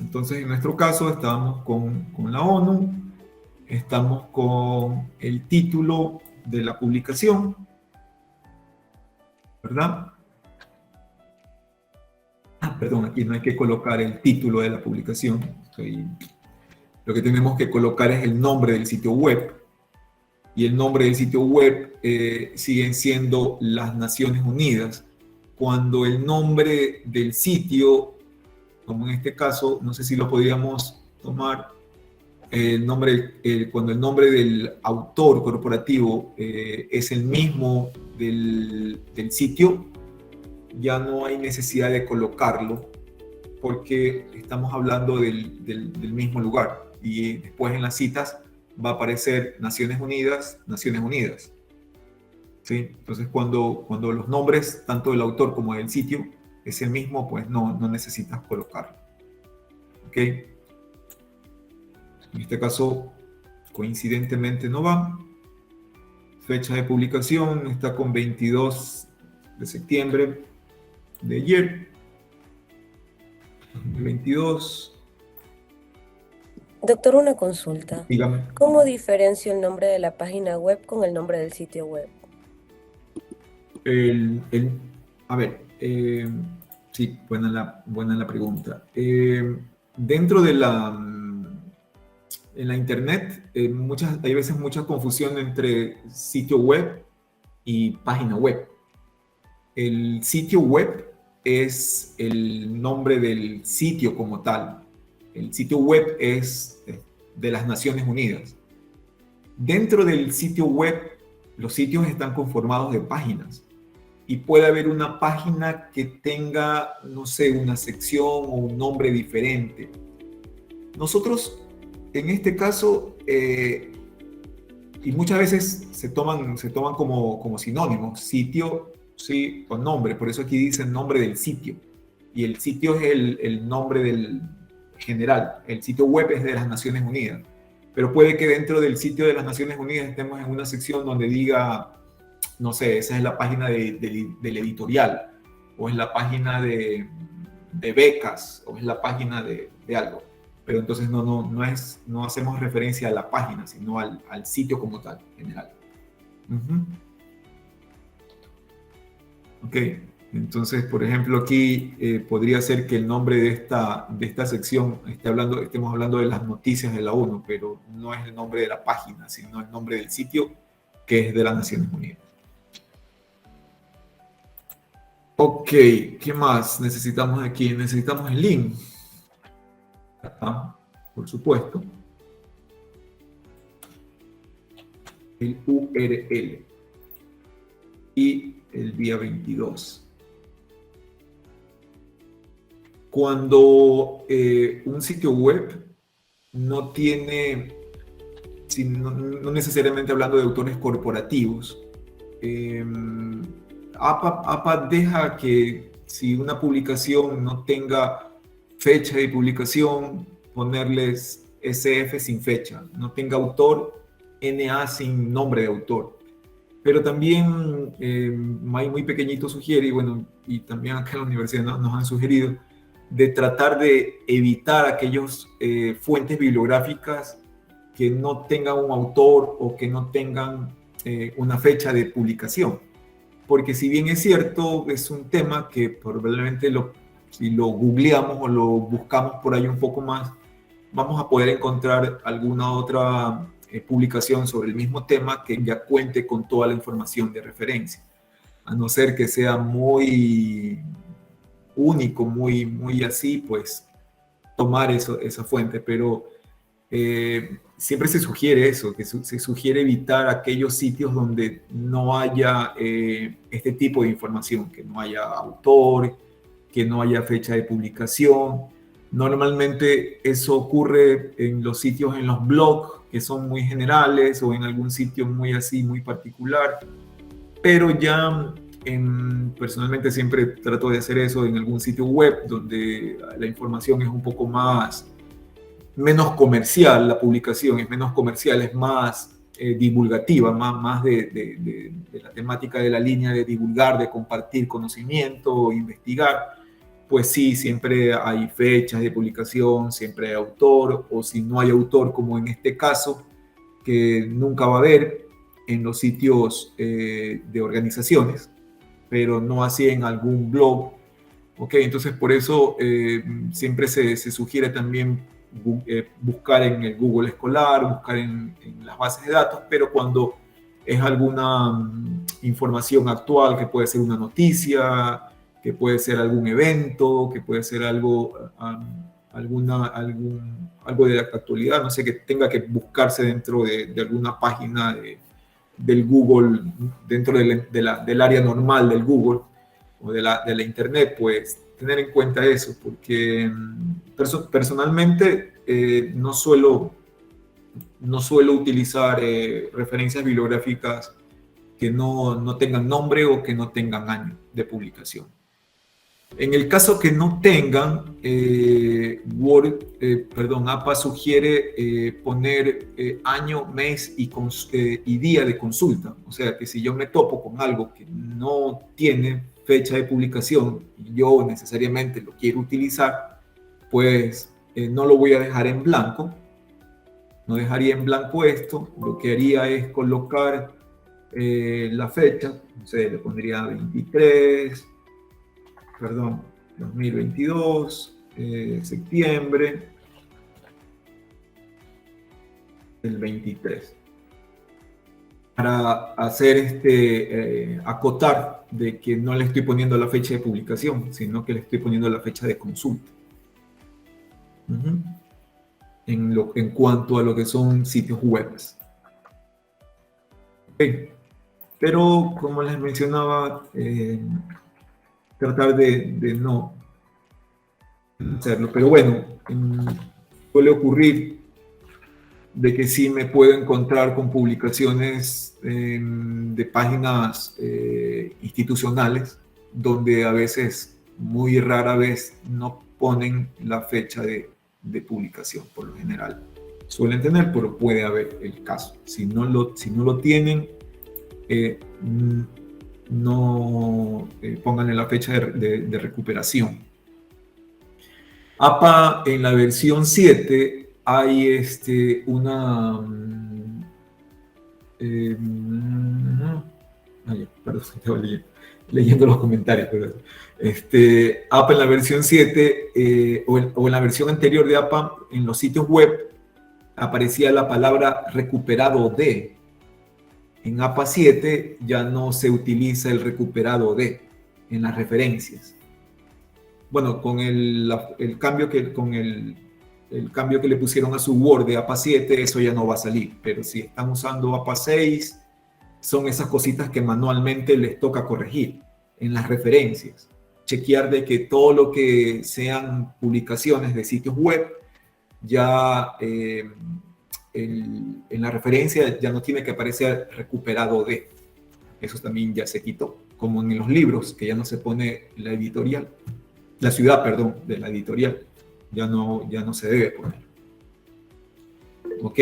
Entonces, en nuestro caso, estamos con la ONU, estamos con el título de la publicación, ¿verdad? Perdón, aquí no hay que colocar el título de la publicación. Lo que tenemos que colocar es el nombre del sitio web. Y el nombre del sitio web siguen siendo las Naciones Unidas. Cuando el nombre del sitio, como en este caso, no sé si lo podríamos tomar, cuando el nombre del autor corporativo es el mismo del sitio, ya no hay necesidad de colocarlo, porque estamos hablando del mismo lugar, y después en las citas va a aparecer Naciones Unidas, Naciones Unidas. ¿Sí? Entonces, cuando los nombres, tanto del autor como del sitio, es el mismo, pues no necesitas colocarlo. ¿Ok? En este caso, coincidentemente no va. Fecha de publicación está con 22 de septiembre de ayer. 2022.
Doctor, una consulta.
Dígame.
¿Cómo diferencio el nombre de la página web con el nombre del sitio web?
A ver, sí, buena la pregunta. Dentro de en la internet, hay veces mucha confusión entre sitio web y página web. El sitio web es el nombre del sitio como tal. El sitio web es de las Naciones Unidas. Dentro del sitio web, los sitios están conformados de páginas. Y puede haber una página que tenga, no sé, una sección o un nombre diferente. Nosotros, en este caso, y muchas veces se toman como sinónimos, sitio, sí, con nombre. Por eso aquí dice el nombre del sitio. Y el sitio es el nombre del general. El sitio web es de las Naciones Unidas. Pero puede que dentro del sitio de las Naciones Unidas estemos en una sección donde diga, no sé, esa es la página del editorial, o es la página de becas, o es la página de algo. Pero entonces no hacemos referencia a la página, sino al sitio como tal, general. Ok, entonces, por ejemplo, aquí podría ser que el nombre de esta sección estemos hablando de las noticias de la ONU, pero no es el nombre de la página, sino el nombre del sitio, que es de las Naciones Unidas. Ok, ¿qué más necesitamos aquí? Necesitamos el link. Por supuesto. El URL. Y el día 22. Cuando un sitio web no tiene, no necesariamente hablando de autores corporativos, APA deja que si una publicación no tenga fecha de publicación, ponerles SF sin fecha, no tenga autor, NA sin nombre de autor. Pero también muy pequeñito sugiere, y también acá en la universidad nos han sugerido, de tratar de evitar aquellas fuentes bibliográficas que no tengan un autor o que no tengan una fecha de publicación. Porque si bien es cierto, es un tema que probablemente si lo googleamos o lo buscamos por ahí un poco más, vamos a poder encontrar alguna otra publicación sobre el mismo tema que ya cuente con toda la información de referencia. A no ser que sea muy único, muy así, pues tomar esa fuente. Pero siempre se sugiere eso, que se sugiere evitar aquellos sitios donde no haya este tipo de información, que no haya autor, que no haya fecha de publicación. Normalmente eso ocurre en los sitios, en los blogs, que son muy generales, o en algún sitio muy así, muy particular. Pero ya personalmente siempre trato de hacer eso en algún sitio web donde la información es un poco menos comercial, la publicación es menos comercial, es más divulgativa, más de la temática de la línea de divulgar, de compartir conocimiento, investigar. Pues sí, siempre hay fechas de publicación, siempre hay autor, o si no hay autor, como en este caso, que nunca va a haber en los sitios de organizaciones, pero no así en algún blog. Ok, entonces por eso siempre se sugiere también buscar en el Google Escolar, buscar en las bases de datos, pero cuando es alguna información actual, que puede ser una noticia, que puede ser algún evento, que puede ser algo de la actualidad, no sé, que tenga que buscarse dentro de alguna página del Google, dentro del área normal del Google o de la Internet, pues tener en cuenta eso, porque personalmente no suelo utilizar referencias bibliográficas que no tengan nombre o que no tengan año de publicación. En el caso que no tengan, APA sugiere poner año, mes y día de consulta. O sea, que si yo me topo con algo que no tiene fecha de publicación y yo necesariamente lo quiero utilizar, pues no lo voy a dejar en blanco. No dejaría en blanco esto. Lo que haría es colocar la fecha. No sé, le pondría 2022, septiembre del 23. Para hacer acotar de que no le estoy poniendo la fecha de publicación, sino que le estoy poniendo la fecha de consulta. En cuanto a lo que son sitios web. Okay. Pero, como les mencionaba, tratar de no hacerlo. Pero bueno, suele ocurrir de que sí me puedo encontrar con publicaciones de páginas institucionales, donde a veces, muy rara vez, no ponen la fecha de publicación, por lo general. Suelen tener, pero puede haber el caso. Si no lo tienen, no pónganle la fecha de recuperación. APA en la versión 7 hay perdón, estaba leyendo los comentarios. Pero, APA en la versión 7 o en la versión anterior de APA, en los sitios web aparecía la palabra recuperado de. En APA 7 ya no se utiliza el recuperado de en las referencias. Bueno, con el cambio que le pusieron a su Word de APA 7, eso ya no va a salir. Pero si están usando APA 6, son esas cositas que manualmente les toca corregir en las referencias. Chequear de que todo lo que sean publicaciones de sitios web, ya en la referencia ya no tiene que aparecer recuperado de. Eso también ya se quitó. Como en los libros, que ya no se pone la editorial. La ciudad, perdón, de la editorial. Ya no se debe poner. Ok.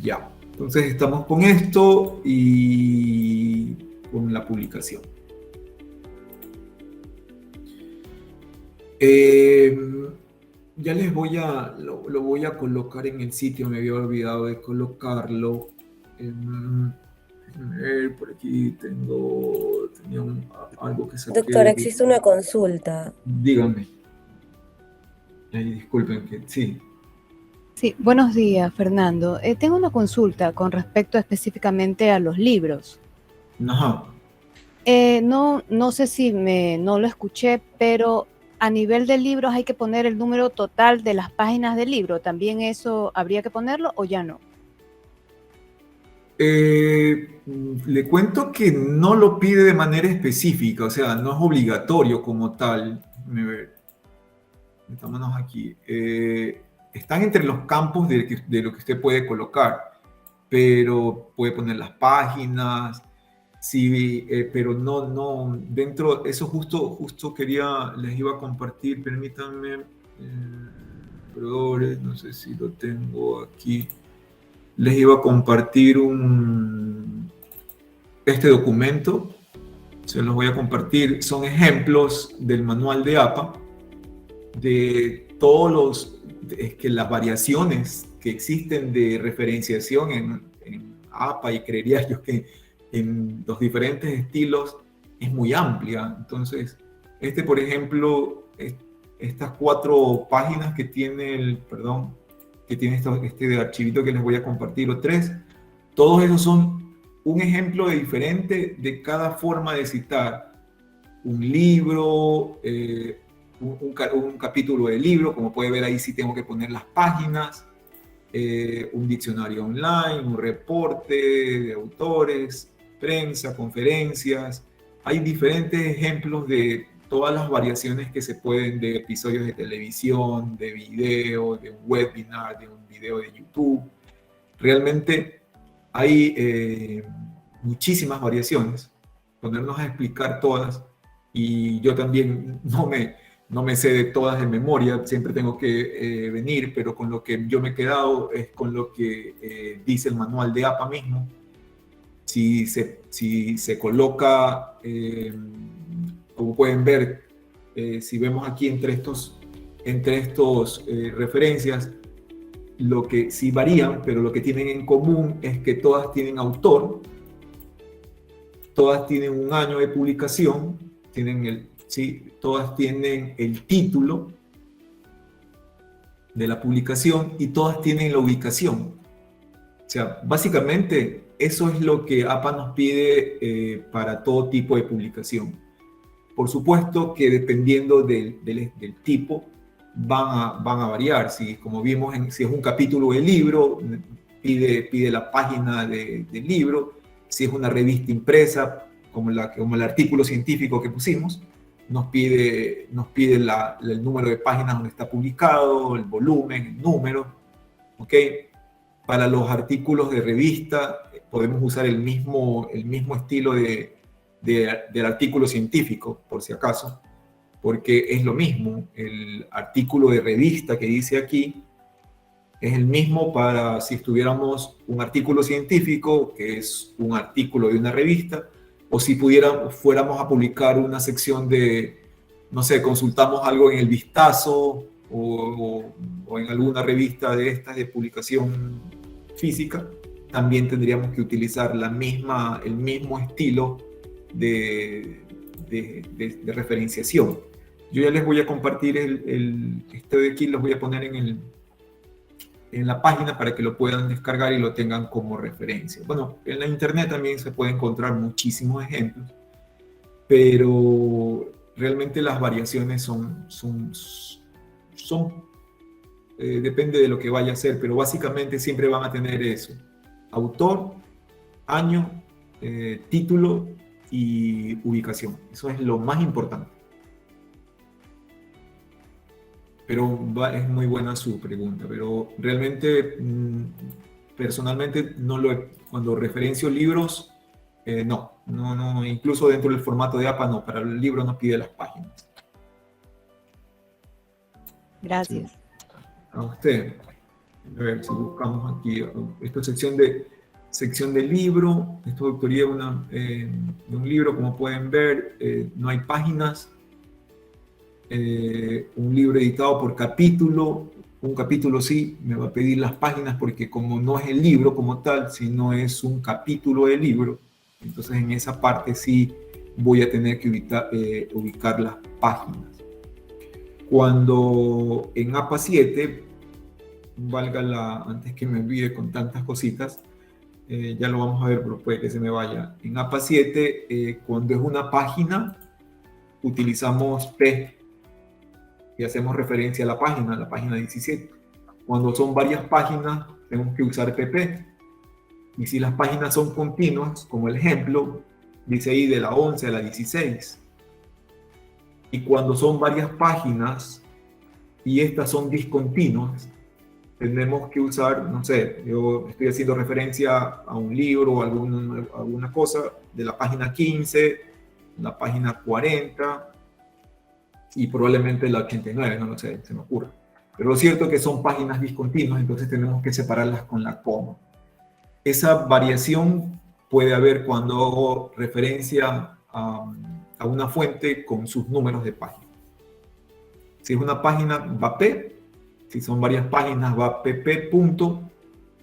Ya. Entonces estamos con esto y con la publicación. Ya les lo voy a colocar en el sitio. Me había olvidado de colocarlo. Por aquí tenía algo que saqué.
Doctor, existe una consulta.
Díganme. Disculpen que sí.
Sí, buenos días, Fernando. Tengo una consulta con respecto específicamente a los libros.
Ajá.
No sé si no lo escuché, pero a nivel de libros hay que poner el número total de las páginas del libro. ¿También eso habría que ponerlo o ya no?
Le cuento que no lo pide de manera específica, o sea, no es obligatorio como tal. Metámonos aquí. Están entre los campos de lo que usted puede colocar, pero puede poner las páginas, sí, pero no, dentro, eso justo les iba a compartir, permítanme, no sé si lo tengo aquí, les iba a compartir este documento, se los voy a compartir, son ejemplos del manual de APA, de todos las variaciones que existen de referenciación en APA, y creería yo que en los diferentes estilos es muy amplia. Entonces, por ejemplo, estas 4 páginas que tiene de archivito que les voy a compartir, o 3, todos esos son un ejemplo diferente de cada forma de citar un libro, un capítulo del libro. Como puede ver ahí, sí tengo que poner las páginas, un diccionario online, un reporte de autores, prensa, conferencias. Hay diferentes ejemplos de todas las variaciones que se pueden, de episodios de televisión, de video, de un webinar, de un video de YouTube. Realmente hay muchísimas variaciones. Ponernos a explicar todas, y yo también no me sé de todas de memoria, siempre tengo que venir, pero con lo que yo me he quedado es con lo que dice el manual de APA mismo. Si se coloca, como pueden ver, si vemos aquí entre estos referencias, lo que sí varían, pero lo que tienen en común es que todas tienen autor, todas tienen un año de publicación, todas tienen el título de la publicación y todas tienen la ubicación. O sea, básicamente eso es lo que APA nos pide para todo tipo de publicación. Por supuesto que dependiendo del tipo van a variar. Si, como vimos, si es un capítulo del libro, pide la página del libro. Si es una revista impresa, como el artículo científico que pusimos, nos pide el número de páginas donde está publicado, el volumen, el número. ¿Ok? Para los artículos de revista podemos usar el mismo estilo del artículo científico, por si acaso, porque es lo mismo. El artículo de revista que dice aquí es el mismo para si estuviéramos un artículo científico, que es un artículo de una revista, o si fuéramos a publicar una sección de, no sé, consultamos algo en El Vistazo o en alguna revista de estas de publicación física, también tendríamos que utilizar el mismo estilo de referenciación. Yo ya les voy a compartir esto de aquí, los voy a poner en la página para que lo puedan descargar y lo tengan como referencia. Bueno, en la internet también se puede encontrar muchísimos ejemplos, pero realmente las variaciones depende de lo que vaya a ser, pero básicamente siempre van a tener eso: autor, año, título y ubicación. Eso es lo más importante. Pero es muy buena su pregunta, pero realmente, personalmente, cuando referencio libros, no, incluso dentro del formato de APA, no, para el libro no pide las páginas.
Gracias.
Sí. A usted. A ver si buscamos aquí, esta sección de libro, esta es autoría de un libro, como pueden ver, no hay páginas. Un libro editado por capítulo, un capítulo sí, me va a pedir las páginas porque como no es el libro como tal, sino es un capítulo del libro, entonces en esa parte sí voy a tener que ubicar las páginas. Cuando en APA 7, antes que me olvide con tantas cositas, ya lo vamos a ver, pero puede que se me vaya. En APA 7, cuando es una página, utilizamos P y hacemos referencia a la página 17. Cuando son varias páginas, tenemos que usar PP. Y si las páginas son continuas, como el ejemplo, dice ahí de la 11 a la 16. Y cuando son varias páginas y estas son discontinuas, tenemos que usar, no sé, yo estoy haciendo referencia a un libro o alguna cosa de la página 15, la página 40, y probablemente la 89, no lo sé, se me ocurre. Pero lo cierto es que son páginas discontinuas, entonces tenemos que separarlas con la coma. Esa variación puede haber cuando hago referencia a una fuente con sus números de página. Si es una página, va P. Si son varias páginas, va PP punto.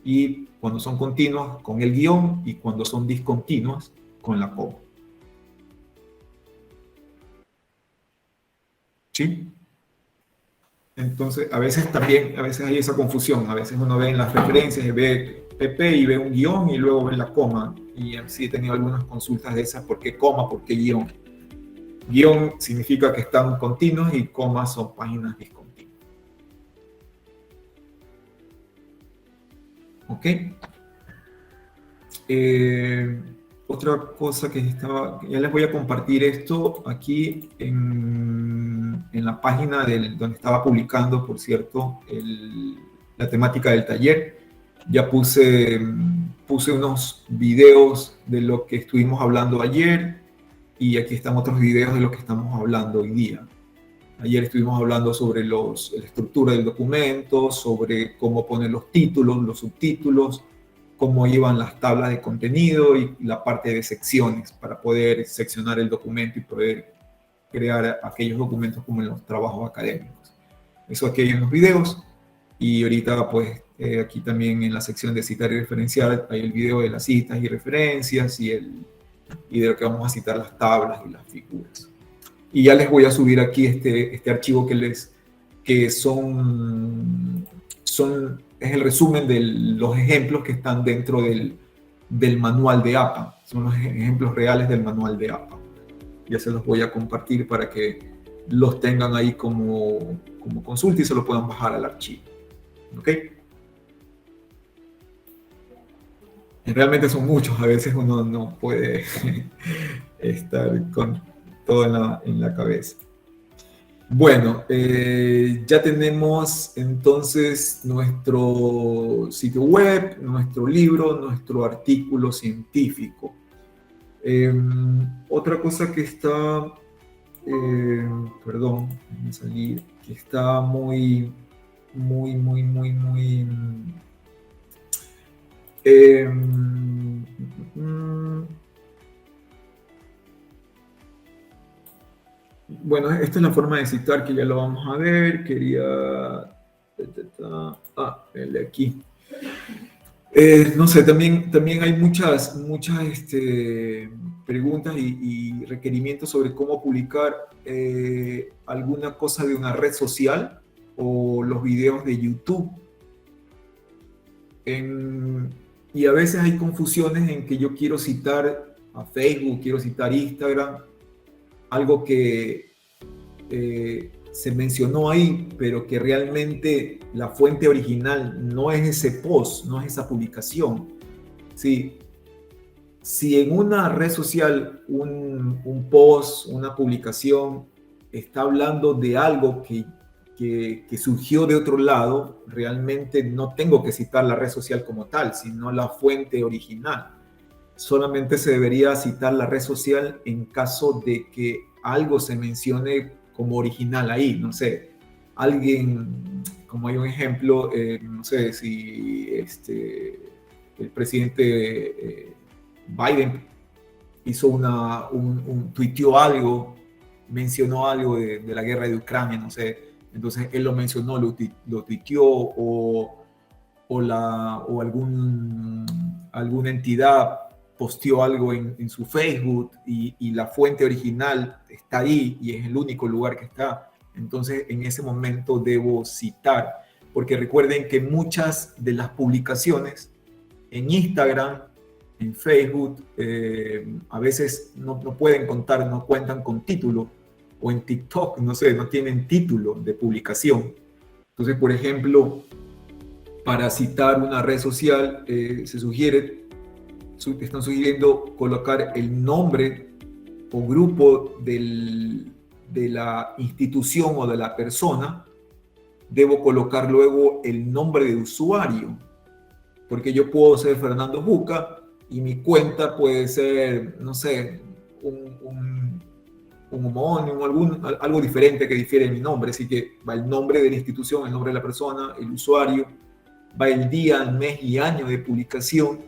Y cuando son continuas, con el guión. Y cuando son discontinuas, con la coma. ¿Sí? Entonces, a veces hay esa confusión. A veces uno ve en las referencias y ve PP y ve un guión y luego ve la coma. Y sí he tenido algunas consultas de esas. ¿Por qué coma? ¿Por qué guión? Guión significa que están continuos y comas son páginas discontinuas. ¿Ok? Otra cosa ya les voy a compartir esto aquí en la página donde estaba publicando, por cierto, la temática del taller. Ya puse unos videos de lo que estuvimos hablando ayer y aquí están otros videos de lo que estamos hablando hoy día. Ayer estuvimos hablando sobre la estructura del documento, sobre cómo poner los títulos, los subtítulos, cómo iban las tablas de contenido y la parte de secciones para poder seccionar el documento y poder crear aquellos documentos como en los trabajos académicos. Eso aquí en los videos, y ahorita pues aquí también en la sección de citar y referenciar hay el video de las citas y referencias y de lo que vamos a citar las tablas y las figuras. Y ya les voy a subir aquí este archivo que son es el resumen de los ejemplos que están dentro del manual de APA. Son los ejemplos reales del manual de APA. Ya se los voy a compartir para que los tengan ahí como consulta y se lo puedan bajar al archivo. ¿Ok? Realmente son muchos, a veces uno no puede estar con todo en la cabeza. Bueno, ya tenemos entonces nuestro sitio web, nuestro libro, nuestro artículo científico. Otra cosa que está, perdón, déjenme salir, que está muy bueno, esta es la forma de citar que ya lo vamos a ver. Quería... el de aquí. No sé, también hay muchas preguntas y requerimientos sobre cómo publicar alguna cosa de una red social o los videos de YouTube. Y a veces hay confusiones en que yo quiero citar a Facebook, quiero citar Instagram, algo que se mencionó ahí, pero que realmente la fuente original no es ese post, no es esa publicación. Sí. Si en una red social un post, una publicación está hablando de algo que surgió de otro lado, realmente no tengo que citar la red social como tal, sino la fuente original. Solamente se debería citar la red social en caso de que algo se mencione como original ahí. No sé, alguien, como hay un ejemplo, no sé si el presidente Biden hizo tuiteó algo, mencionó algo de la guerra de Ucrania, no sé. Entonces él lo mencionó, lo tuiteó o alguna entidad posteó algo en su Facebook y la fuente original está ahí y es el único lugar que está. Entonces en ese momento debo citar, porque recuerden que muchas de las publicaciones en Instagram, en Facebook, a veces no pueden contar, no cuentan con título, o en TikTok, no sé, no tienen título de publicación. Entonces, por ejemplo, para citar una red social, están sugiriendo colocar el nombre o grupo de la institución o de la persona. Debo colocar luego el nombre de usuario, porque yo puedo ser Fernando Juca y mi cuenta puede ser, no sé, un homónimo, algo diferente que difiere de mi nombre. Así que va el nombre de la institución, el nombre de la persona, el usuario, va el día, el mes y año de publicación,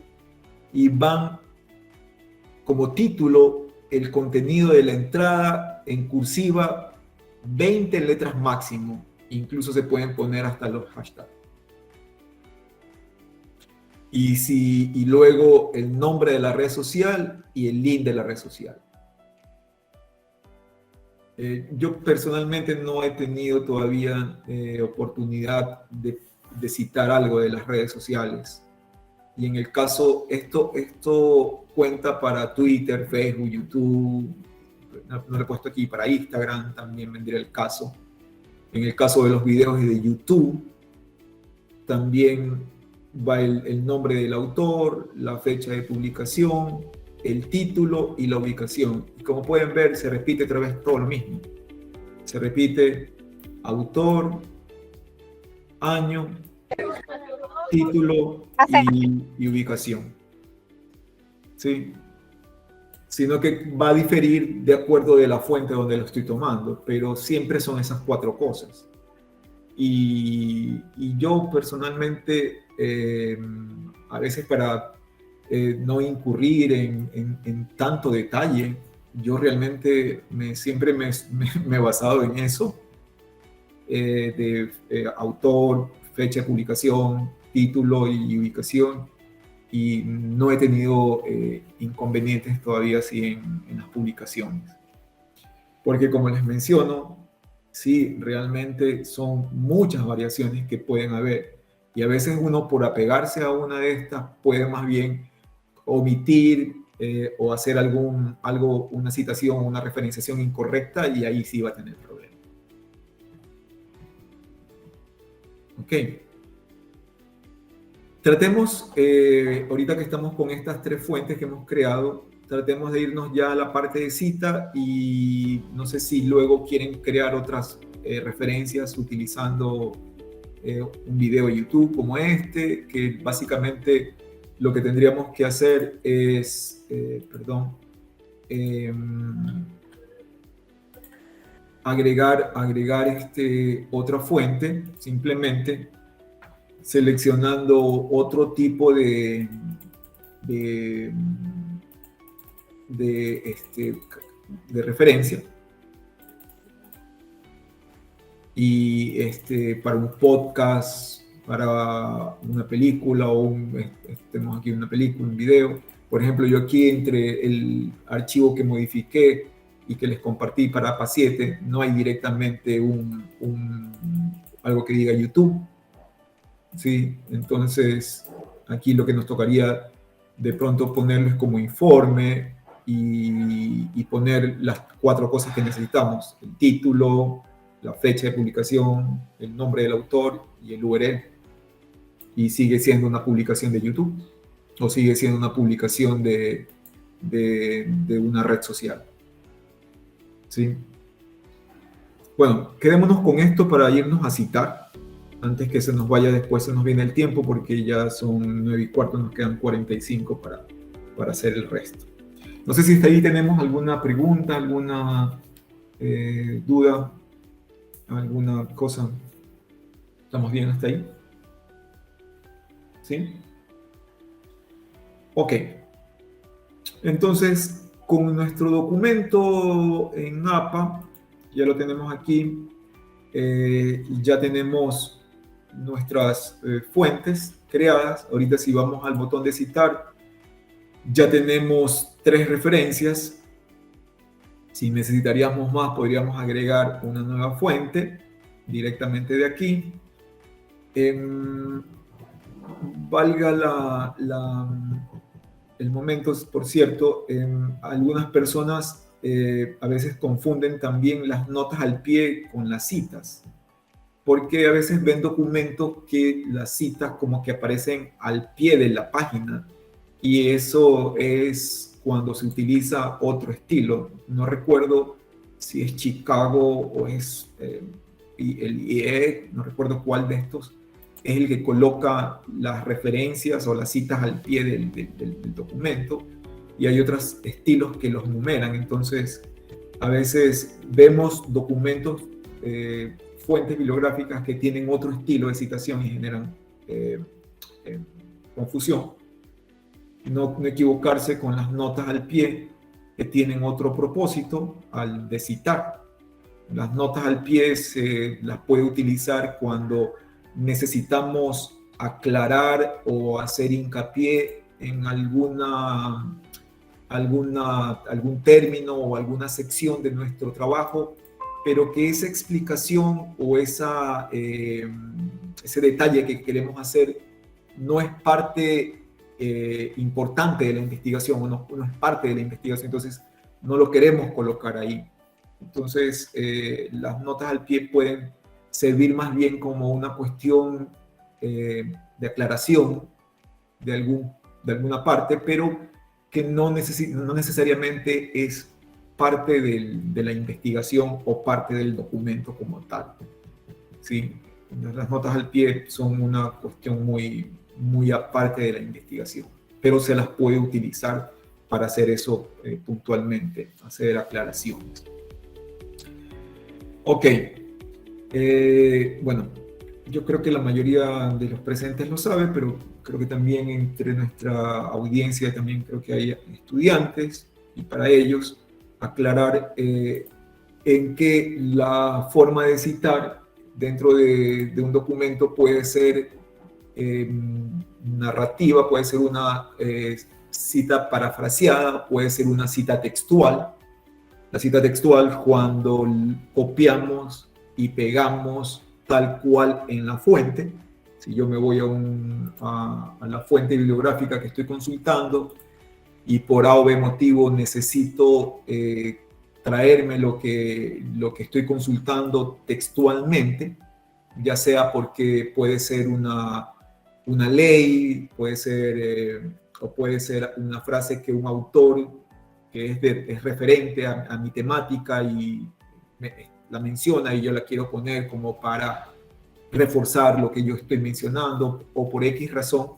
y van como título el contenido de la entrada en cursiva, 20 letras máximo. Incluso se pueden poner hasta los hashtags. Y luego el nombre de la red social y el link de la red social. Yo personalmente no he tenido todavía oportunidad de citar algo de las redes sociales. Y en el caso, esto cuenta para Twitter, Facebook, YouTube, no lo he puesto aquí, para Instagram también vendría el caso. En el caso de los videos de YouTube, también va el nombre del autor, la fecha de publicación, el título y la ubicación. Y como pueden ver, se repite otra vez todo lo mismo. Se repite autor, año, título y ubicación. ¿Sí? Sino que va a diferir de acuerdo de la fuente donde lo estoy tomando, pero siempre son esas 4 cosas. Y yo personalmente, a veces para no incurrir en tanto detalle, yo realmente siempre me he basado en eso, autor, fecha de publicación, título y ubicación, y no he tenido inconvenientes todavía así en las publicaciones. Porque como les menciono, sí, realmente son muchas variaciones que pueden haber, y a veces uno por apegarse a una de estas puede más bien omitir o hacer una citación o una referenciación incorrecta, y ahí sí va a tener problemas. Ok. Tratemos, ahorita que estamos con estas 3 fuentes que hemos creado, tratemos de irnos ya a la parte de cita, y no sé si luego quieren crear otras referencias utilizando un video de YouTube como este, que básicamente lo que tendríamos que hacer es, agregar otra fuente, simplemente seleccionando otro tipo de referencia, y para un podcast, para una película, tenemos aquí una película, un video. Por ejemplo, yo aquí entre el archivo que modifiqué y que les compartí para APA 7, no hay directamente algo que diga YouTube. ¿Sí? Entonces, aquí lo que nos tocaría de pronto ponerles como informe y poner las 4 cosas que necesitamos: el título, la fecha de publicación, el nombre del autor y el URL. Y sigue siendo una publicación de YouTube o sigue siendo una publicación de una red social. ¿Sí? Bueno, quedémonos con esto para irnos a citar. Antes que se nos vaya, después se nos viene el tiempo, porque ya son 9:15, nos quedan 45 para hacer el resto. No sé si hasta ahí tenemos alguna pregunta, alguna duda, alguna cosa. ¿Estamos bien hasta ahí? ¿Sí? Ok. Entonces, con nuestro documento en APA, ya lo tenemos aquí, ya tenemos nuestras fuentes creadas. Ahorita si vamos al botón de citar, ya tenemos 3 referencias. Si necesitaríamos más, podríamos agregar una nueva fuente directamente de aquí. Valga el momento, por cierto, algunas personas a veces confunden también las notas al pie con las citas, porque a veces ven documentos que las citas como que aparecen al pie de la página, y eso es cuando se utiliza otro estilo. No recuerdo si es Chicago o es el IE, no recuerdo cuál de estos es el que coloca las referencias o las citas al pie del documento, y hay otros estilos que los numeran. Entonces, a veces vemos documentos, fuentes bibliográficas que tienen otro estilo de citación y generan confusión. No equivocarse con las notas al pie, que tienen otro propósito al de citar. Las notas al pie se las puede utilizar cuando necesitamos aclarar o hacer hincapié en algún término o alguna sección de nuestro trabajo, pero que esa explicación o ese detalle que queremos hacer no es parte importante de la investigación, o no es parte de la investigación, entonces no lo queremos colocar ahí. Entonces, las notas al pie pueden servir más bien como una cuestión de aclaración de alguna parte, pero que no necesariamente es parte de la investigación o parte del documento como tal. ¿Sí? Las notas al pie son una cuestión muy, muy aparte de la investigación, pero se las puede utilizar para hacer eso puntualmente, hacer aclaraciones. Ok. Bueno, yo creo que la mayoría de los presentes lo sabe, pero creo que también entre nuestra audiencia también creo que hay estudiantes, y para ellos aclarar en que la forma de citar dentro de un documento puede ser narrativa, puede ser una cita parafraseada, puede ser una cita textual. La cita textual cuando copiamos y pegamos tal cual en la fuente. Si yo me voy a la fuente bibliográfica que estoy consultando y por A o B motivo necesito traerme lo que estoy consultando textualmente, ya sea porque puede ser una ley, puede ser, o puede ser una frase que un autor que es referente a mi temática y la menciona y yo la quiero poner como para reforzar lo que yo estoy mencionando, o por X razón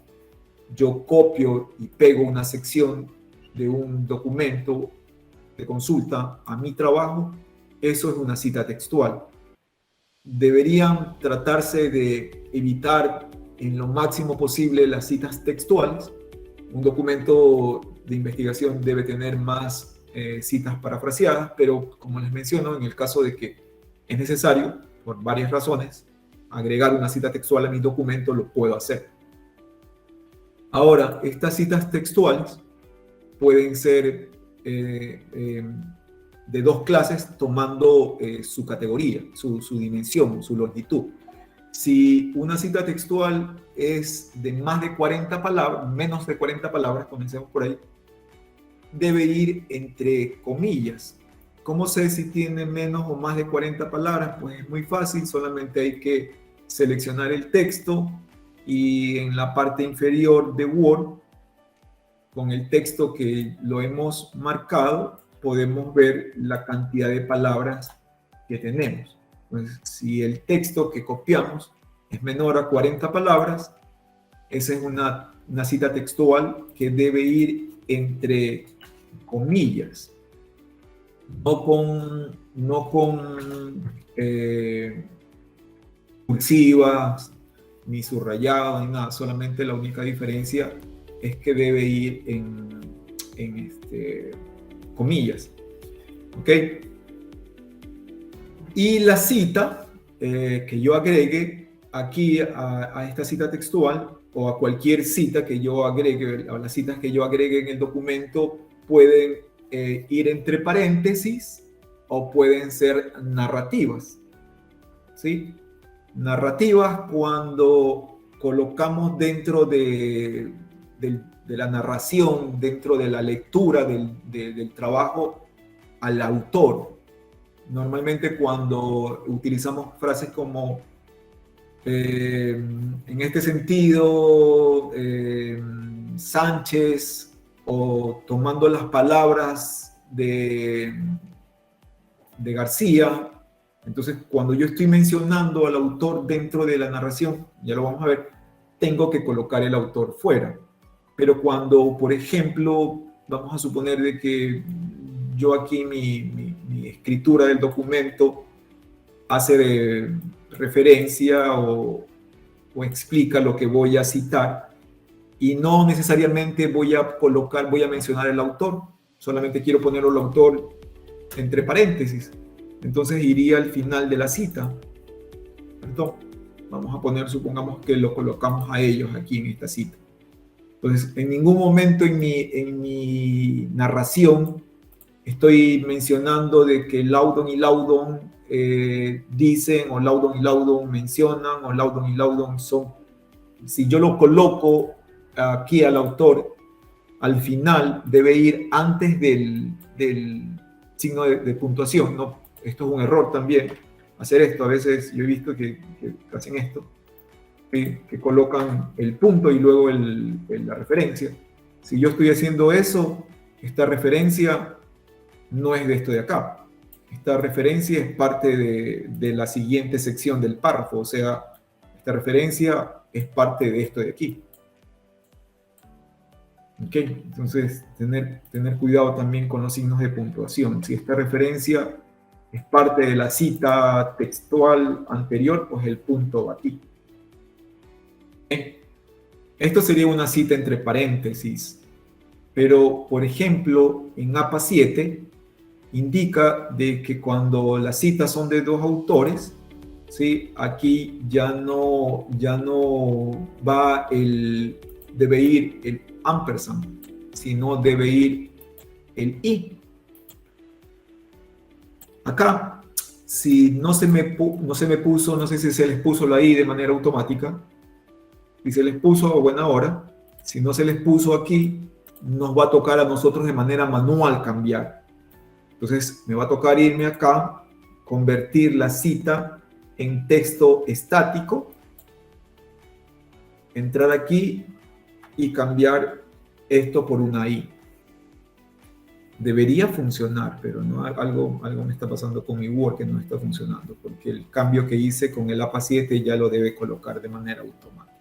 yo copio y pego una sección de un documento de consulta a mi trabajo, eso es una cita textual. Deberían tratarse de evitar en lo máximo posible las citas textuales. Un documento de investigación debe tener más citas parafraseadas, pero como les menciono, en el caso de que es necesario, por varias razones, agregar una cita textual a mi documento, lo puedo hacer. Ahora, estas citas textuales pueden ser de dos clases tomando su categoría, su dimensión, su longitud. Si una cita textual es de más de 40 palabras, menos de 40 palabras, comencemos por ahí, debe ir entre comillas. ¿Cómo sé si tiene menos o más de 40 palabras? Pues es muy fácil, solamente hay que seleccionar el texto y en la parte inferior de Word, con el texto que lo hemos marcado, podemos ver la cantidad de palabras que tenemos. Pues, si el texto que copiamos es menor a 40 palabras, esa es una cita textual que debe ir entre comillas, no con cursivas, ni subrayado, ni nada. Solamente la única diferencia es que debe ir en comillas. ¿Ok? Y la cita que yo agregue aquí a esta cita textual o a cualquier cita que yo agregue, a las citas que yo agregue en el documento, pueden ir entre paréntesis o pueden ser narrativas. ¿Sí? Narrativas cuando colocamos dentro de la narración, dentro de la lectura del trabajo al autor. Normalmente cuando utilizamos frases como en este sentido, Sánchez, o tomando las palabras de García. Entonces, cuando yo estoy mencionando al autor dentro de la narración, ya lo vamos a ver, tengo que colocar el autor fuera. Pero cuando, por ejemplo, vamos a suponer de que yo aquí mi escritura del documento hace de referencia o explica lo que voy a citar y no necesariamente voy a mencionar el autor, solamente quiero poner el autor entre paréntesis. Entonces iría al final de la cita. Perdón, vamos a poner, supongamos que lo colocamos a ellos aquí en esta cita. Entonces, en ningún momento en mi narración estoy mencionando de que Loudon y Loudon dicen, o Loudon y Loudon mencionan, o Loudon y Loudon son. Si yo lo coloco aquí al autor, al final debe ir antes del signo de puntuación, ¿no? Esto es un error también, hacer esto. A veces yo he visto que hacen esto, que colocan el punto y luego la referencia. Si yo estoy haciendo eso, esta referencia no es de esto de acá. Esta referencia es parte de la siguiente sección del párrafo, o sea, esta referencia es parte de esto de aquí. ¿Ok? Entonces, tener cuidado también con los signos de puntuación. Si esta referencia es parte de la cita textual anterior, pues el punto va aquí. Esto sería una cita entre paréntesis, pero por ejemplo en APA 7 indica de que cuando las citas son de dos autores, ¿sí? Aquí ya no va debe ir el ampersand, sino debe ir el i. Acá, si no se me puso, no sé si se les puso la i de manera automática. Si se les puso a buena hora, si no se les puso aquí, nos va a tocar a nosotros de manera manual cambiar. Entonces me va a tocar irme acá, convertir la cita en texto estático, entrar aquí y cambiar esto por una i. Debería funcionar, pero no, algo me está pasando con mi Word que no está funcionando, porque el cambio que hice con el APA 7 ya lo debe colocar de manera automática.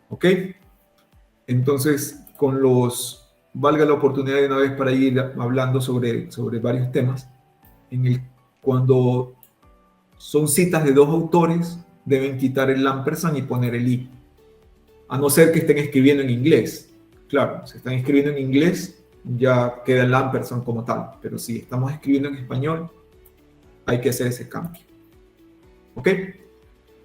¿Ok? Entonces, valga la oportunidad de una vez para ir hablando sobre varios temas. Cuando son citas de dos autores, deben quitar el ampersand y poner el i. A no ser que estén escribiendo en inglés. Claro, si están escribiendo en inglés, ya queda el ampersand como tal. Pero si estamos escribiendo en español, hay que hacer ese cambio. ¿Ok?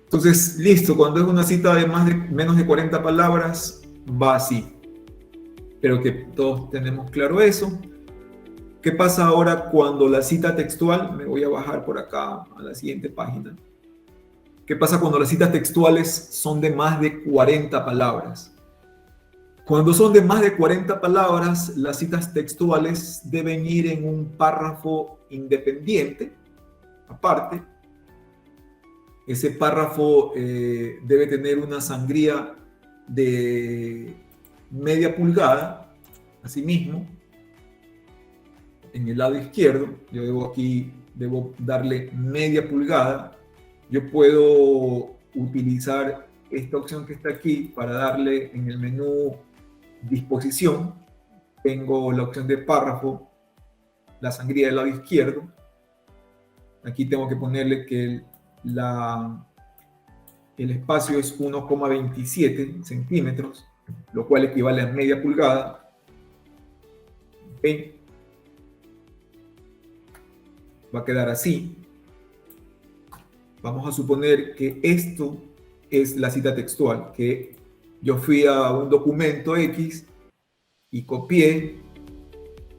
Entonces, listo. Cuando es una cita de menos de 40 palabras, va así. Espero que todos tenemos claro eso. ¿Qué pasa ahora cuando la cita textual? Me voy a bajar por acá a la siguiente página. ¿Qué pasa cuando las citas textuales son de más de 40 palabras? Cuando son de más de 40 palabras, las citas textuales deben ir en un párrafo independiente, aparte. Ese párrafo debe tener una sangría de media pulgada, asimismo. En el lado izquierdo, yo debo darle media pulgada. Yo puedo utilizar esta opción que está aquí para darle en el menú disposición. Tengo la opción de párrafo, la sangría del lado izquierdo. Aquí tengo que ponerle que el espacio es 1,27 centímetros, lo cual equivale a media pulgada. ¿Okay? Va a quedar así. Vamos a suponer que esto es la cita textual, que yo fui a un documento X y copié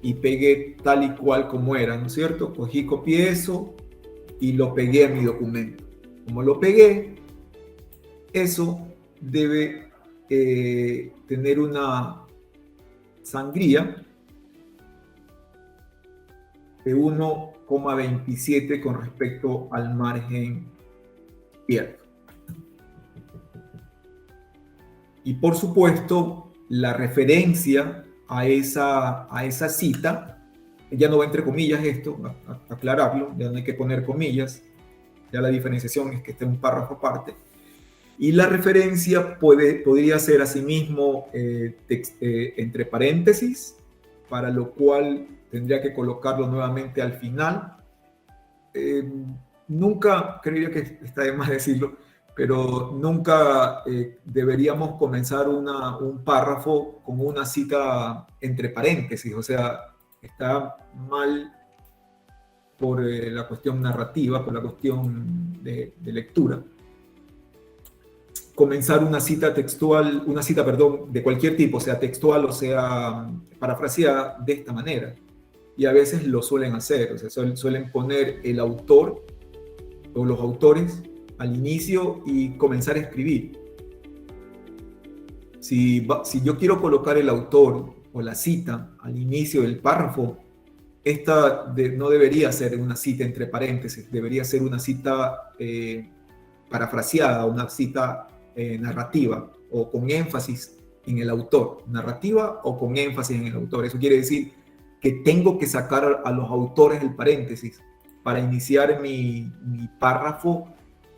y pegué tal y cual como era, ¿no es cierto? Copié eso y lo pegué a mi documento. Como lo pegué, eso debe tener una sangría de 1,27 con respecto al margen izquierdo. Y por supuesto, la referencia a esa cita, ya no va entre comillas esto, aclararlo, ya no hay que poner comillas, ya la diferenciación es que esté un párrafo aparte. Y la referencia podría ser asimismo entre paréntesis, para lo cual tendría que colocarlo nuevamente al final. Nunca, creería que está de más decirlo, pero nunca deberíamos comenzar un párrafo con una cita entre paréntesis. O sea, está mal por la cuestión narrativa, por la cuestión de lectura. Comenzar una cita de cualquier tipo, sea textual o sea parafraseada, de esta manera. Y a veces lo suelen hacer, o sea, suelen poner el autor o los autores al inicio y comenzar a escribir. Si yo quiero colocar el autor o la cita al inicio del párrafo, esta no debería ser una cita entre paréntesis, debería ser una cita parafraseada, una cita narrativa o con énfasis en el autor, narrativa o con énfasis en el autor. Eso quiere decir que tengo que sacar a los autores del paréntesis para iniciar mi párrafo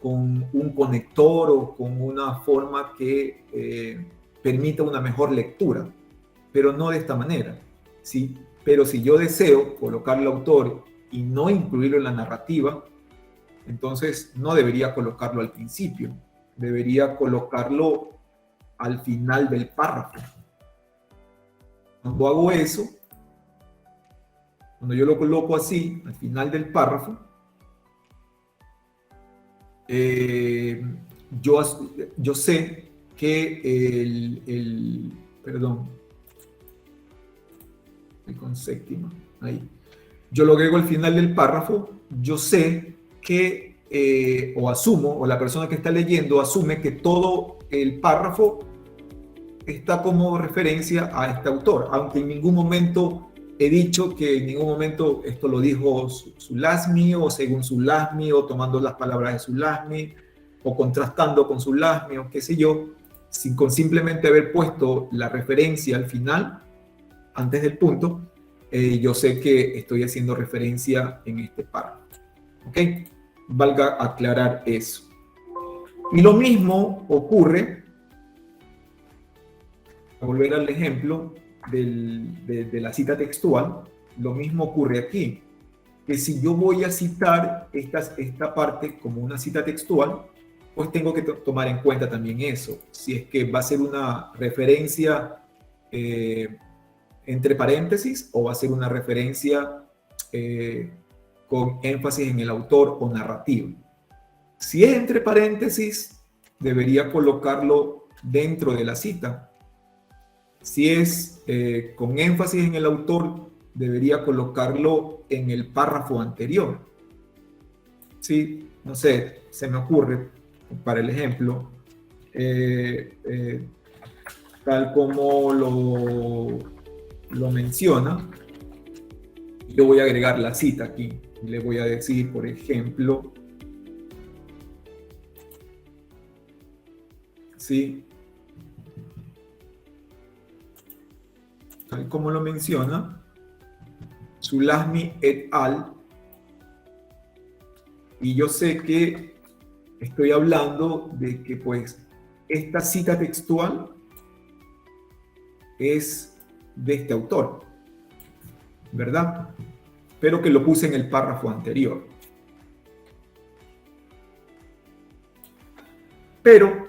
con un conector o con una forma que permita una mejor lectura, pero no de esta manera. ¿Sí? Pero si yo deseo colocar el autor y no incluirlo en la narrativa, entonces no debería colocarlo al principio, debería colocarlo al final del párrafo. Cuando hago eso, Cuando yo lo coloco así, al final del párrafo, yo sé que perdón, con séptima, ahí. Yo lo agrego al final del párrafo, yo sé que, o asumo, o la persona que está leyendo asume que todo el párrafo está como referencia a este autor, aunque en ningún momento he dicho que en ningún momento esto lo dijo Zulásmi, o según Zulásmi, o tomando las palabras de Zulásmi, o contrastando con Zulásmi, o qué sé yo, con simplemente haber puesto la referencia al final, antes del punto, yo sé que estoy haciendo referencia en este párrafo. ¿Ok? Valga aclarar eso. Y lo mismo ocurre, a volver al ejemplo de la cita textual, lo mismo ocurre aquí, que si yo voy a citar esta parte como una cita textual, pues tengo que tomar en cuenta también eso, si es que va a ser una referencia entre paréntesis o va a ser una referencia con énfasis en el autor o narrativo. Si es entre paréntesis, debería colocarlo dentro de la cita. Si es con énfasis en el autor, debería colocarlo en el párrafo anterior. Sí, no sé, se me ocurre, para el ejemplo, tal como lo menciona, yo voy a agregar la cita aquí. Y le voy a decir, por ejemplo, ¿sí? Tal como lo menciona, Zulásmi et al. Y yo sé que estoy hablando de que, pues, esta cita textual es de este autor, ¿verdad? Pero que lo puse en el párrafo anterior. Pero,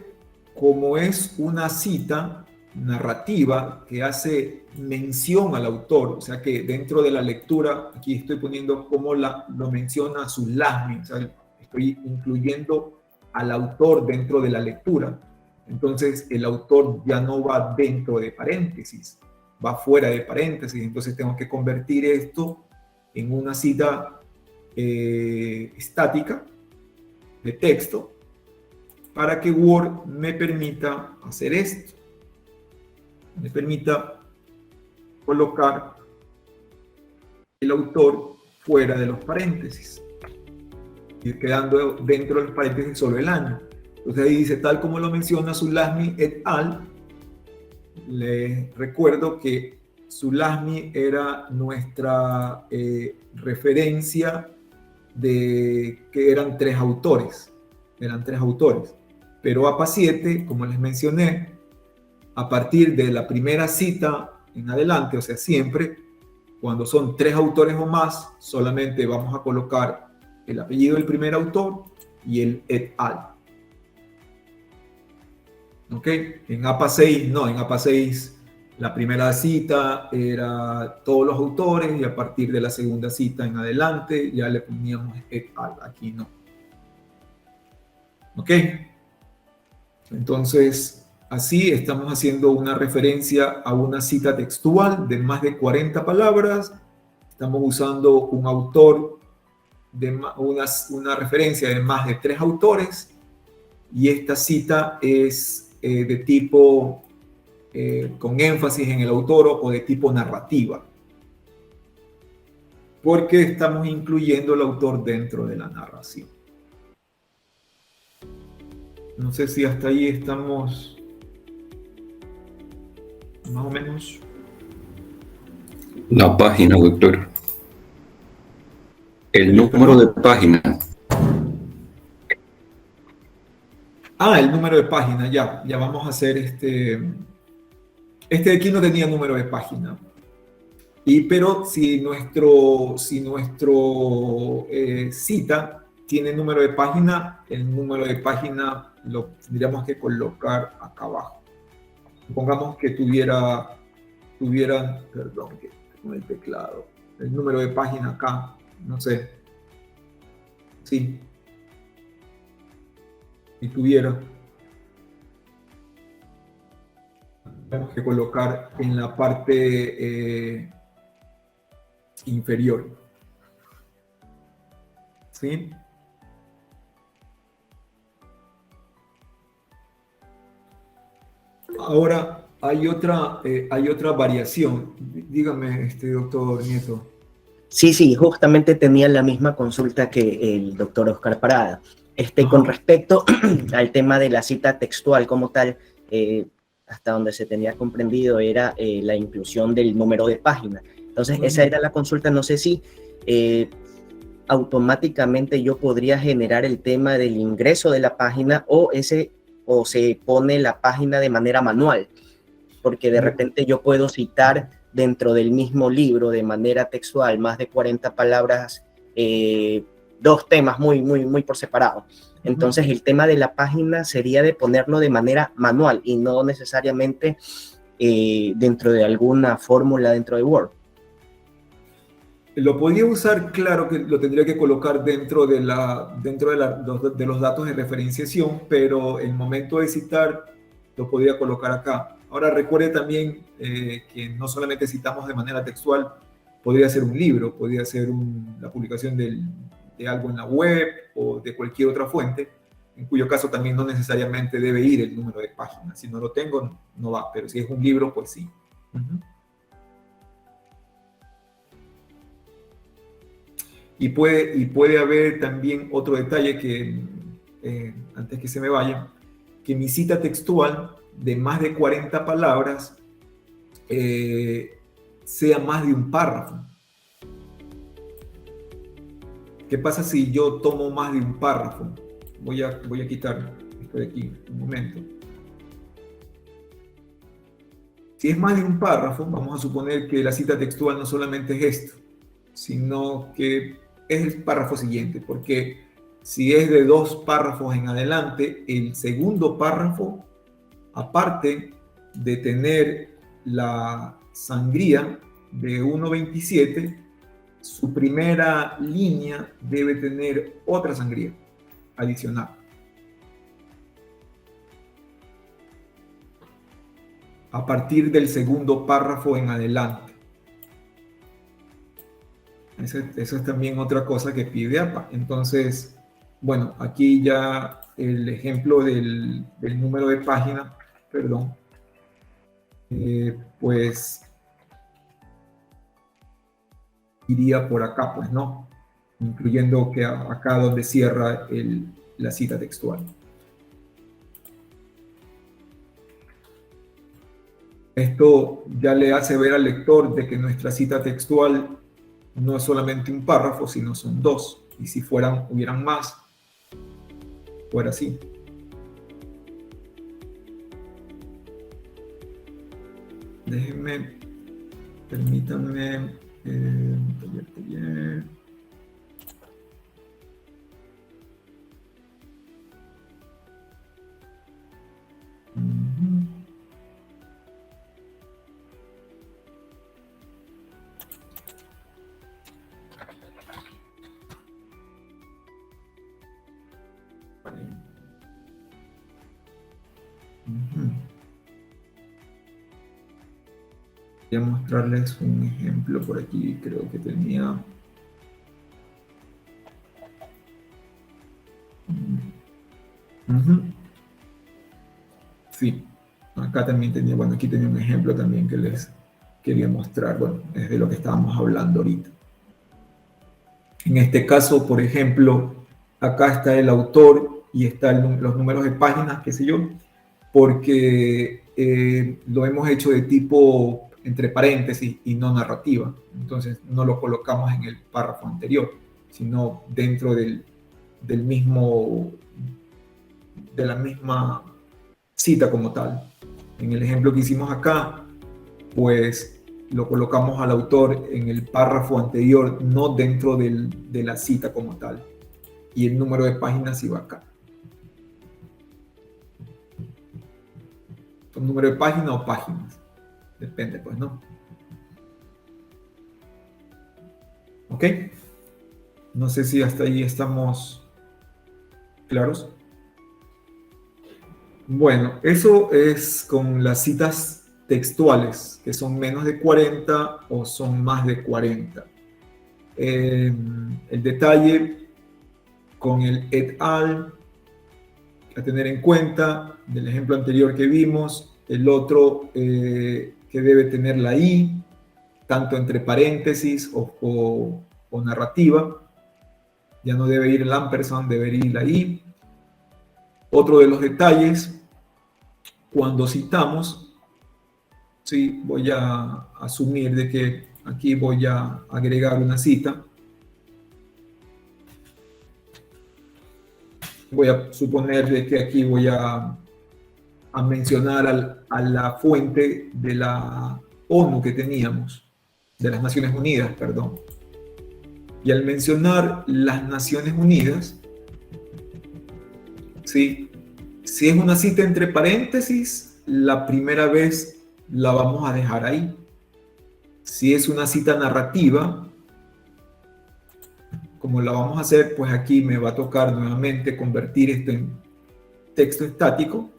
como es una cita narrativa que hace mención al autor, o sea que dentro de la lectura, aquí estoy poniendo cómo lo menciona Zulásmi, o sea, estoy incluyendo al autor dentro de la lectura. Entonces el autor ya no va dentro de paréntesis, va fuera de paréntesis, entonces tengo que convertir esto en una cita estática de texto para que Word me permita hacer esto. Me permita colocar el autor fuera de los paréntesis y quedando dentro de los paréntesis solo el año. Entonces ahí dice, tal como lo menciona Zulásmi et al. Les recuerdo que Zulásmi era nuestra referencia de que eran tres autores. Pero APA 7, como les mencioné, a partir de la primera cita en adelante, o sea, siempre, cuando son tres autores o más, solamente vamos a colocar el apellido del primer autor y el et al. ¿Ok? En APA 6, no, en APA 6 la primera cita era todos los autores y a partir de la segunda cita en adelante ya le poníamos et al, aquí no. ¿Ok? Entonces, así estamos haciendo una referencia a una cita textual de más de 40 palabras. Estamos usando un autor, una referencia de más de 3 autores. Y esta cita es de tipo con énfasis en el autor o de tipo narrativa. Porque estamos incluyendo al autor dentro de la narración. No sé si hasta ahí estamos más o menos.
La página, doctor. El número de página.
El número de página, ya vamos a hacer este de aquí no tenía número de página. Pero si nuestro cita tiene número de página, el número de página lo tendríamos que colocar acá abajo. Supongamos que tuvieran, perdón, que con el teclado. el número de página acá, no sé. Sí. Si tuviera, tenemos que colocar en la parte inferior. ¿Sí? Ahora hay otra variación. Dígame, doctor Nieto.
Sí, justamente tenía la misma consulta que el doctor Oscar Parada. Con respecto al tema de la cita textual como tal, hasta donde se tenía comprendido era la inclusión del número de página. Entonces, esa era la consulta. No sé si automáticamente yo podría generar el tema del ingreso de la página o se pone la página de manera manual, porque de repente yo puedo citar dentro del mismo libro de manera textual más de 40 palabras, dos temas muy por separado. Entonces el tema de la página sería de ponerlo de manera manual y no necesariamente dentro de alguna fórmula dentro de Word.
Lo podría usar, claro que lo tendría que colocar dentro de los datos de referenciación, pero el momento de citar lo podría colocar acá. Ahora recuerde también que no solamente citamos de manera textual, podría ser un libro, podría ser la publicación de algo en la web o de cualquier otra fuente, en cuyo caso también no necesariamente debe ir el número de páginas. Si no lo tengo, no va, pero si es un libro, pues sí. Y puede haber también otro detalle que, antes que se me vaya, que mi cita textual de más de 40 palabras sea más de un párrafo. ¿Qué pasa si yo tomo más de un párrafo? Voy a quitar esto de aquí un momento. Si es más de un párrafo, vamos a suponer que la cita textual no solamente es esto, sino que es el párrafo siguiente, porque si es de 2 párrafos en adelante, el segundo párrafo, aparte de tener la sangría de 1.27, su primera línea debe tener otra sangría adicional. A partir del segundo párrafo en adelante. Eso es también otra cosa que pide APA. Entonces, bueno, aquí ya el ejemplo del número de página, perdón, pues iría por acá, pues no, incluyendo que acá donde cierra la cita textual. Esto ya le hace ver al lector de que nuestra cita textual no es solamente un párrafo, sino son 2. Y si hubieran más, fuera así. Permítanme. Taller. Voy a mostrarles un ejemplo por aquí, creo que tenía. Sí, acá también tenía, bueno, aquí tenía un ejemplo también que les quería mostrar, bueno, es de lo que estábamos hablando ahorita. En este caso, por ejemplo, acá está el autor y están los números de páginas, qué sé yo, porque lo hemos hecho de tipo entre paréntesis y no narrativa. Entonces no lo colocamos en el párrafo anterior, sino dentro de la misma cita como tal. En el ejemplo que hicimos acá, pues lo colocamos al autor en el párrafo anterior, no dentro de la cita como tal. Y el número de páginas iba acá. ¿Un número de página o páginas? Depende, pues, ¿no? ¿Ok? No sé si hasta ahí estamos claros. Bueno, eso es con las citas textuales, que son menos de 40 o son más de 40. El detalle con el et al, a tener en cuenta del ejemplo anterior que vimos, el otro que debe tener la i, tanto entre paréntesis o narrativa, ya no debe ir el ampersand, debe ir la i. Otro de los detalles, cuando citamos, sí, voy a asumir de que aquí voy a agregar una cita. Voy a suponer de que aquí voy a mencionar a la fuente de la ONU que teníamos, de las Naciones Unidas, perdón. Y al mencionar las Naciones Unidas, ¿sí? Si es una cita entre paréntesis, la primera vez la vamos a dejar ahí. Si es una cita narrativa, como la vamos a hacer, pues aquí me va a tocar nuevamente convertir esto en texto estático,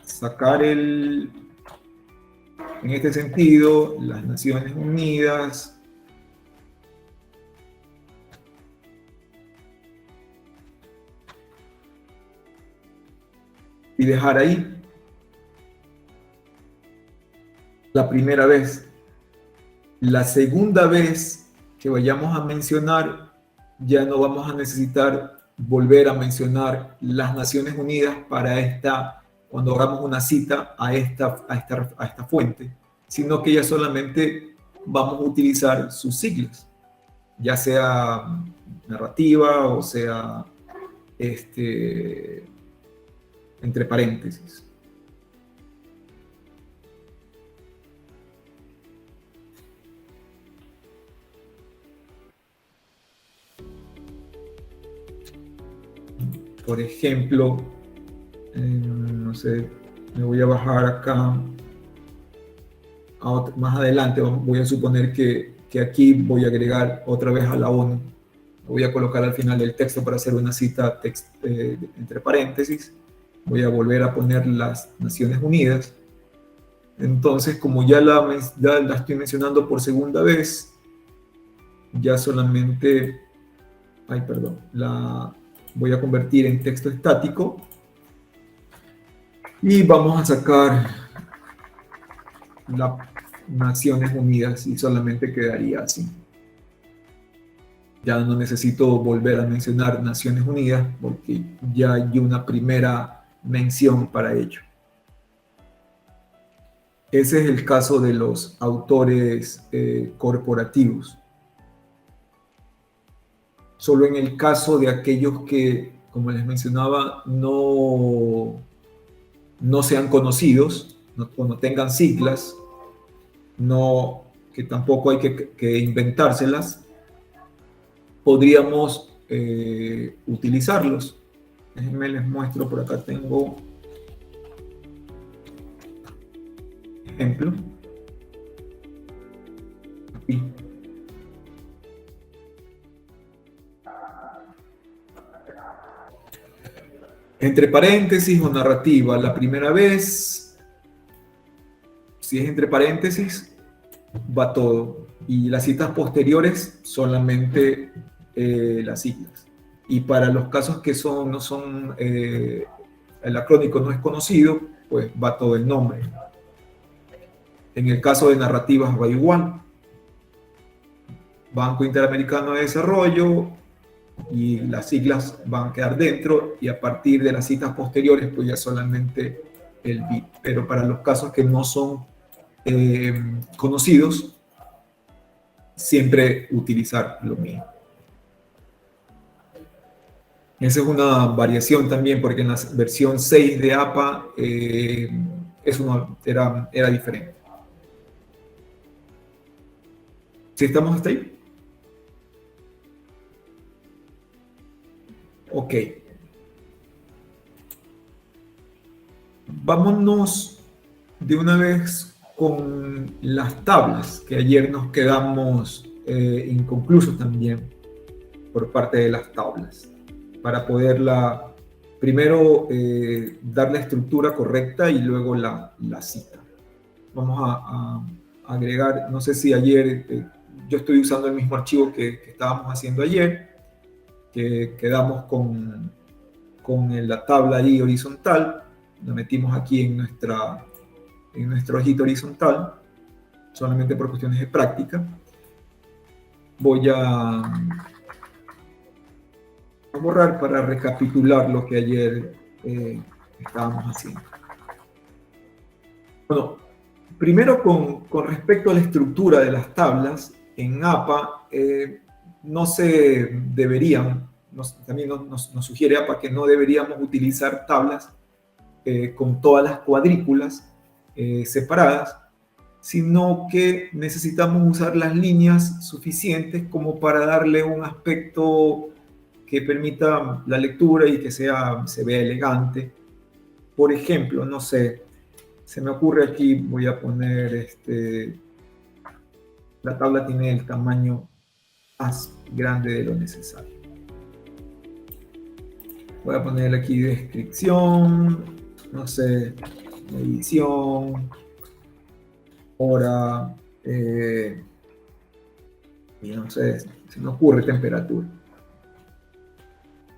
sacar en este sentido, las Naciones Unidas, y dejar ahí la primera vez. La segunda vez que vayamos a mencionar, ya no vamos a necesitar volver a mencionar las Naciones Unidas cuando hagamos una cita a esta fuente, sino que ya solamente vamos a utilizar sus siglas, ya sea narrativa o sea entre paréntesis. Por ejemplo, no sé, me voy a bajar acá, más adelante voy a suponer que aquí voy a agregar otra vez a la ONU. Voy a colocar al final del texto para hacer una cita entre paréntesis. Voy a volver a poner las Naciones Unidas. Entonces, como ya la estoy mencionando por segunda vez, ya solamente, la voy a convertir en texto estático y vamos a sacar las Naciones Unidas y solamente quedaría así. Ya no necesito volver a mencionar Naciones Unidas porque ya hay una primera mención para ello. Ese es el caso de los autores corporativos. Solo en el caso de aquellos que, como les mencionaba, no sean conocidos, o no tengan siglas, que tampoco hay que inventárselas, podríamos utilizarlos. Déjenme les muestro, por acá tengo ejemplo. Aquí. Entre paréntesis o narrativa, la primera vez, si es entre paréntesis, va todo. Y las citas posteriores, solamente las siglas. Y para los casos que el acrónico no es conocido, pues va todo el nombre. En el caso de narrativas va igual. Banco Interamericano de Desarrollo, y las siglas van a quedar dentro, y a partir de las citas posteriores, pues ya solamente el bit. Pero para los casos que no son conocidos, siempre utilizar lo mismo. Esa es una variación también, porque en la versión 6 de APA era diferente. ¿Sí estamos hasta ahí? Ok. Vámonos de una vez con las tablas, que ayer nos quedamos inconclusos también por parte de las tablas, para poderla primero dar la estructura correcta y luego la cita. Vamos a agregar, no sé si ayer, yo estoy usando el mismo archivo que estábamos haciendo ayer, que quedamos con la tabla ahí horizontal, la metimos aquí en nuestra hojita horizontal, solamente por cuestiones de práctica. Voy a borrar para recapitular lo que ayer estábamos haciendo. Bueno, primero con respecto a la estructura de las tablas, en APA no se deberían, también nos sugiere APA que no deberíamos utilizar tablas con todas las cuadrículas separadas, sino que necesitamos usar las líneas suficientes como para darle un aspecto que permita la lectura y que se vea elegante. Por ejemplo, no sé, se me ocurre aquí, voy a poner la tabla tiene el tamaño más grande de lo necesario. Voy a poner aquí descripción, no sé, edición, hora, y no sé, se me ocurre temperatura.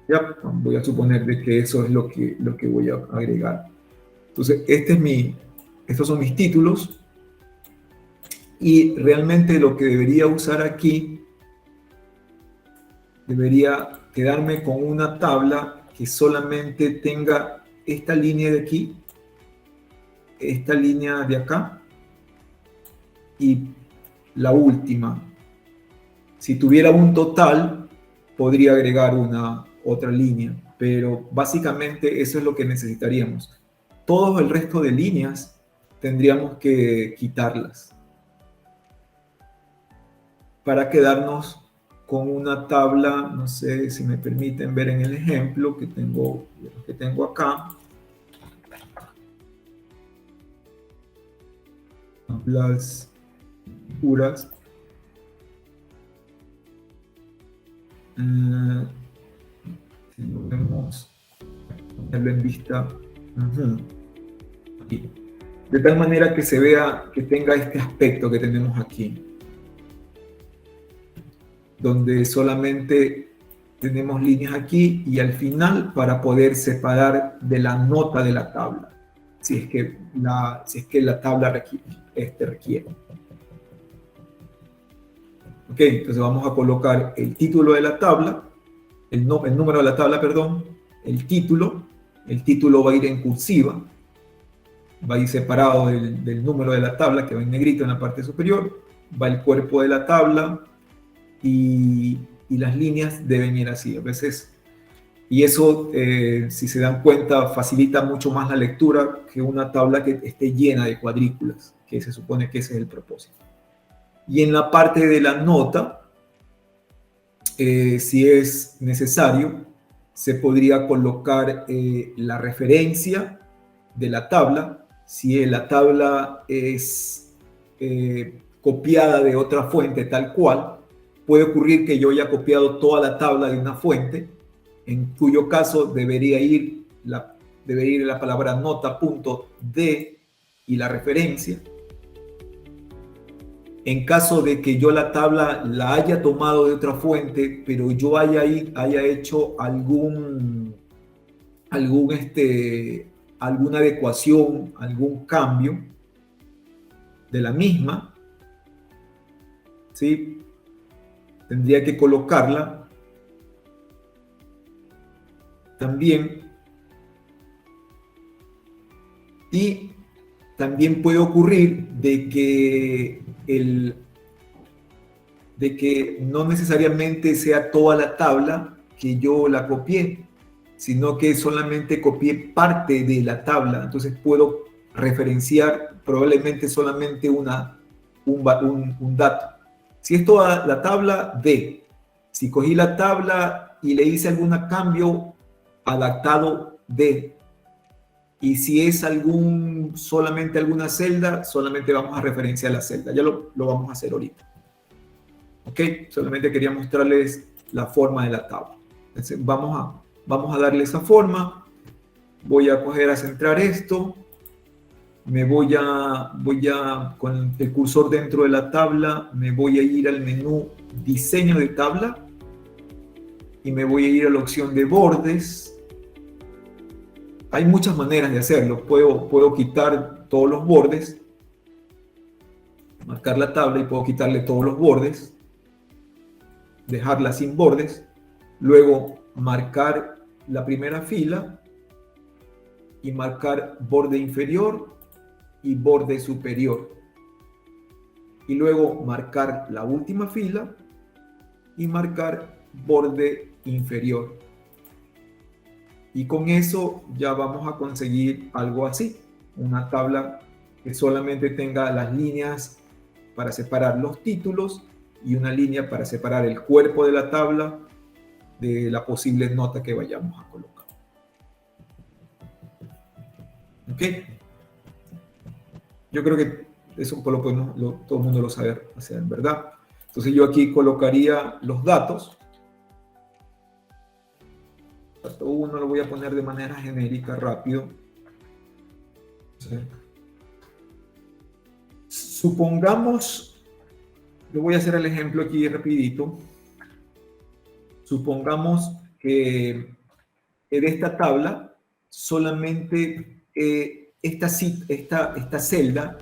Ya, voy a suponer de que eso es lo que voy a agregar. Entonces, estos son mis títulos, y realmente lo que debería usar aquí, debería quedarme con una tabla que solamente tenga esta línea de aquí, esta línea de acá, y la última. Si tuviera un total, podría agregar otra línea, pero básicamente eso es lo que necesitaríamos. Todo el resto de líneas tendríamos que quitarlas para quedarnos con una tabla, no sé si me permiten ver en el ejemplo que tengo acá. Tablas puras. Si lo vemos, ponerlo en vista. Aquí. De tal manera que se vea, que tenga este aspecto que tenemos aquí, donde solamente tenemos líneas aquí y al final para poder separar de la nota de la tabla, si es que la tabla requiere. Ok, entonces vamos a colocar el título de la tabla, el número de la tabla, perdón, el título va a ir en cursiva, va a ir separado del número de la tabla, que va en negrito en la parte superior, va el cuerpo de la tabla, y las líneas deben ir así a veces, y eso si se dan cuenta facilita mucho más la lectura que una tabla que esté llena de cuadrículas, que se supone que ese es el propósito. Y en la parte de la nota, si es necesario, se podría colocar la referencia de la tabla. Si la tabla es copiada de otra fuente tal cual, puede ocurrir que yo haya copiado toda la tabla de una fuente, en cuyo caso debería ir la palabra nota.d y la referencia. En caso de que yo la tabla la haya tomado de otra fuente, pero yo haya hecho alguna adecuación, algún cambio de la misma, ¿sí? Tendría que colocarla también. Y también puede ocurrir de que no necesariamente sea toda la tabla que yo la copié, sino que solamente copié parte de la tabla. Entonces puedo referenciar probablemente solamente un dato. Si es toda la tabla, D. Si cogí la tabla y le hice algún cambio, adaptado, D. Y si es solamente alguna celda, solamente vamos a referenciar la celda. Ya lo vamos a hacer ahorita. ¿Ok? Solamente quería mostrarles la forma de la tabla. Entonces, vamos a darle esa forma. Voy a coger a centrar esto. Me voy a, con el cursor dentro de la tabla, me voy a ir al menú Diseño de tabla. Y me voy a ir a la opción de bordes. Hay muchas maneras de hacerlo. Puedo quitar todos los bordes, marcar la tabla y puedo quitarle todos los bordes, dejarla sin bordes, luego marcar la primera fila y marcar borde inferior y borde superior. Y luego marcar la última fila y marcar borde inferior. Y con eso ya vamos a conseguir algo así, una tabla que solamente tenga las líneas para separar los títulos y una línea para separar el cuerpo de la tabla de la posible nota que vayamos a colocar. ¿Ok? Yo creo que eso todo el mundo lo sabe hacer, ¿verdad? Entonces yo aquí colocaría los datos. Dato 1 lo voy a poner de manera genérica, rápido. ¿Sí? Supongamos, yo voy a hacer el ejemplo aquí rapidito. Supongamos que de esta tabla solamente esta celda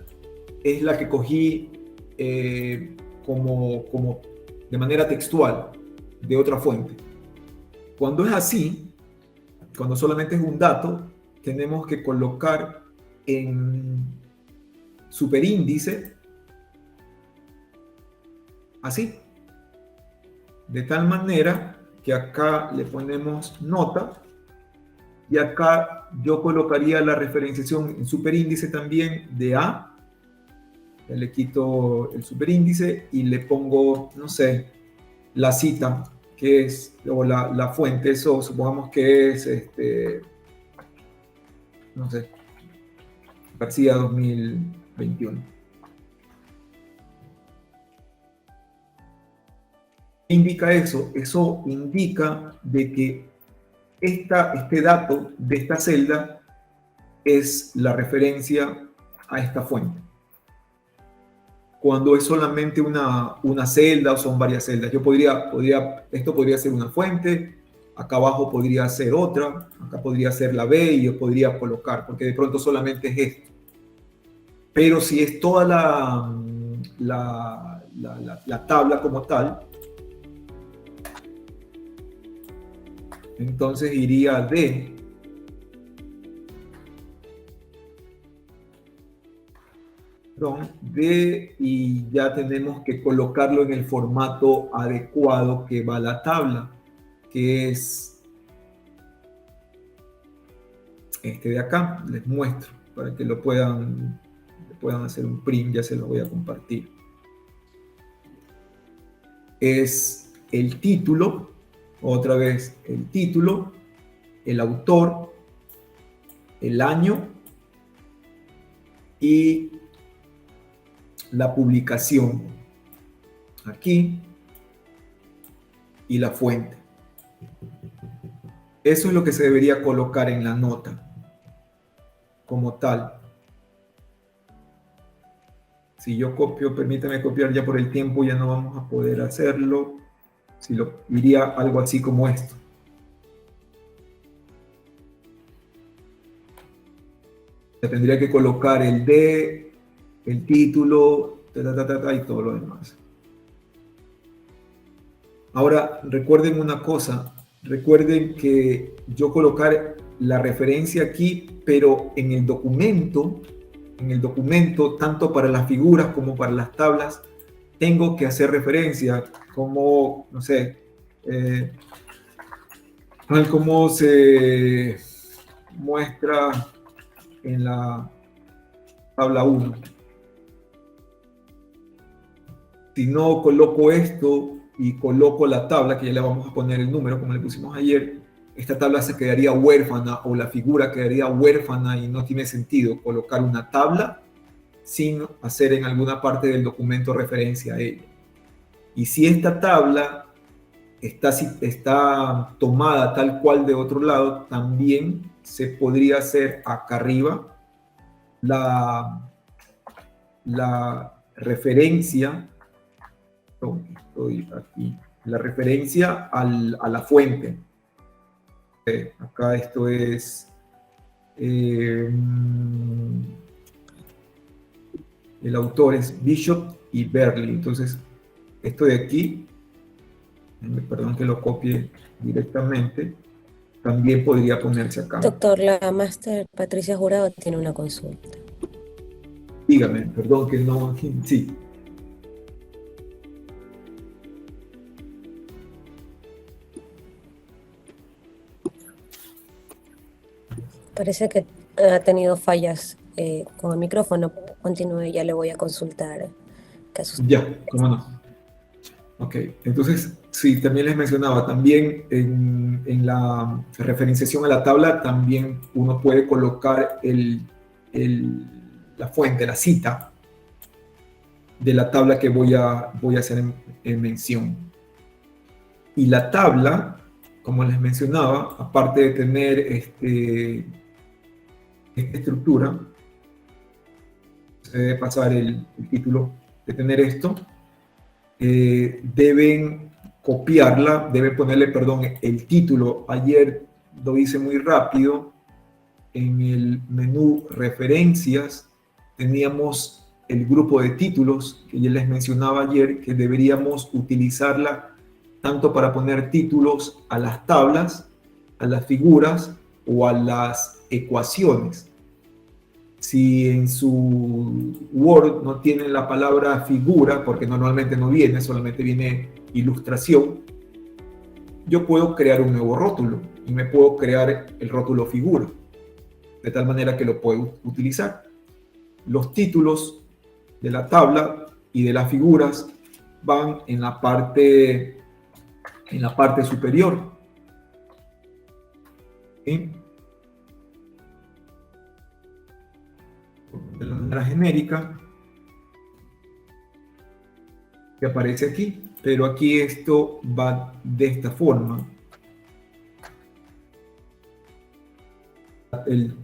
es la que cogí como de manera textual de otra fuente. Cuando es así, cuando solamente es un dato, tenemos que colocar en superíndice, así, de tal manera que acá le ponemos nota y acá yo colocaría la referenciación en superíndice también de A. Le quito el superíndice y le pongo, no sé, la cita, que es, o la fuente, eso supongamos que es, no sé, García 2021. ¿Qué indica eso? Eso indica de que este dato de esta celda es la referencia a esta fuente. Cuando es solamente una celda o son varias celdas, esto podría ser una fuente, acá abajo podría ser otra, acá podría ser la B y yo podría colocar, porque de pronto solamente es esto. Pero si es toda la tabla como tal, entonces iría de y ya tenemos que colocarlo en el formato adecuado que va a la tabla, que es este de acá. Les muestro para que lo puedan hacer un print, ya se lo voy a compartir. Es el título, otra vez el título, el autor, el año y la publicación aquí y la fuente. Eso es lo que se debería colocar en la nota como tal. Si yo copio, permítame copiar, ya por el tiempo ya no vamos a poder hacerlo. Si lo diría algo así como esto. Tendría que colocar el D, el título, y todo lo demás. Ahora, recuerden una cosa. Recuerden que yo colocar la referencia aquí, pero en el documento, tanto para las figuras como para las tablas, tengo que hacer referencia como, no sé, como se muestra en la tabla 1. Si no coloco esto y coloco la tabla, que ya le vamos a poner el número como le pusimos ayer, esta tabla se quedaría huérfana o la figura quedaría huérfana y no tiene sentido colocar una tabla sin hacer en alguna parte del documento referencia a ella. Y si esta tabla está tomada tal cual de otro lado, también se podría hacer acá arriba la referencia, estoy aquí, la referencia a la fuente. Acá esto es el autor es Bishop y Berley. Entonces, esto de aquí, perdón que lo copie directamente, también podría ponerse acá.
Doctor, la máster Patricia Jurado tiene una consulta.
Dígame, perdón que no, sí.
Parece que ha tenido fallas con el micrófono. Continúe, ya le voy a consultar casos.
Ya, cómo no. Ok, entonces, sí, también les mencionaba, también en la referenciación a la tabla, también uno puede colocar la fuente, la cita de la tabla que voy a hacer en mención. Y la tabla, como les mencionaba, aparte de tener esta estructura, se debe pasar el título de tener esto, deben copiarla, deben ponerle, perdón, el título. Ayer lo hice muy rápido. En el menú referencias teníamos el grupo de títulos que ya les mencionaba ayer, que deberíamos utilizarla tanto para poner títulos a las tablas, a las figuras o a las ecuaciones. Si en su Word no tienen la palabra figura, porque normalmente no viene, solamente viene ilustración, yo puedo crear un nuevo rótulo y me puedo crear el rótulo figura, de tal manera que lo puedo utilizar. Los títulos de la tabla y de las figuras van en la parte superior. ¿Sí? De la manera genérica que aparece aquí, pero aquí esto va de esta forma.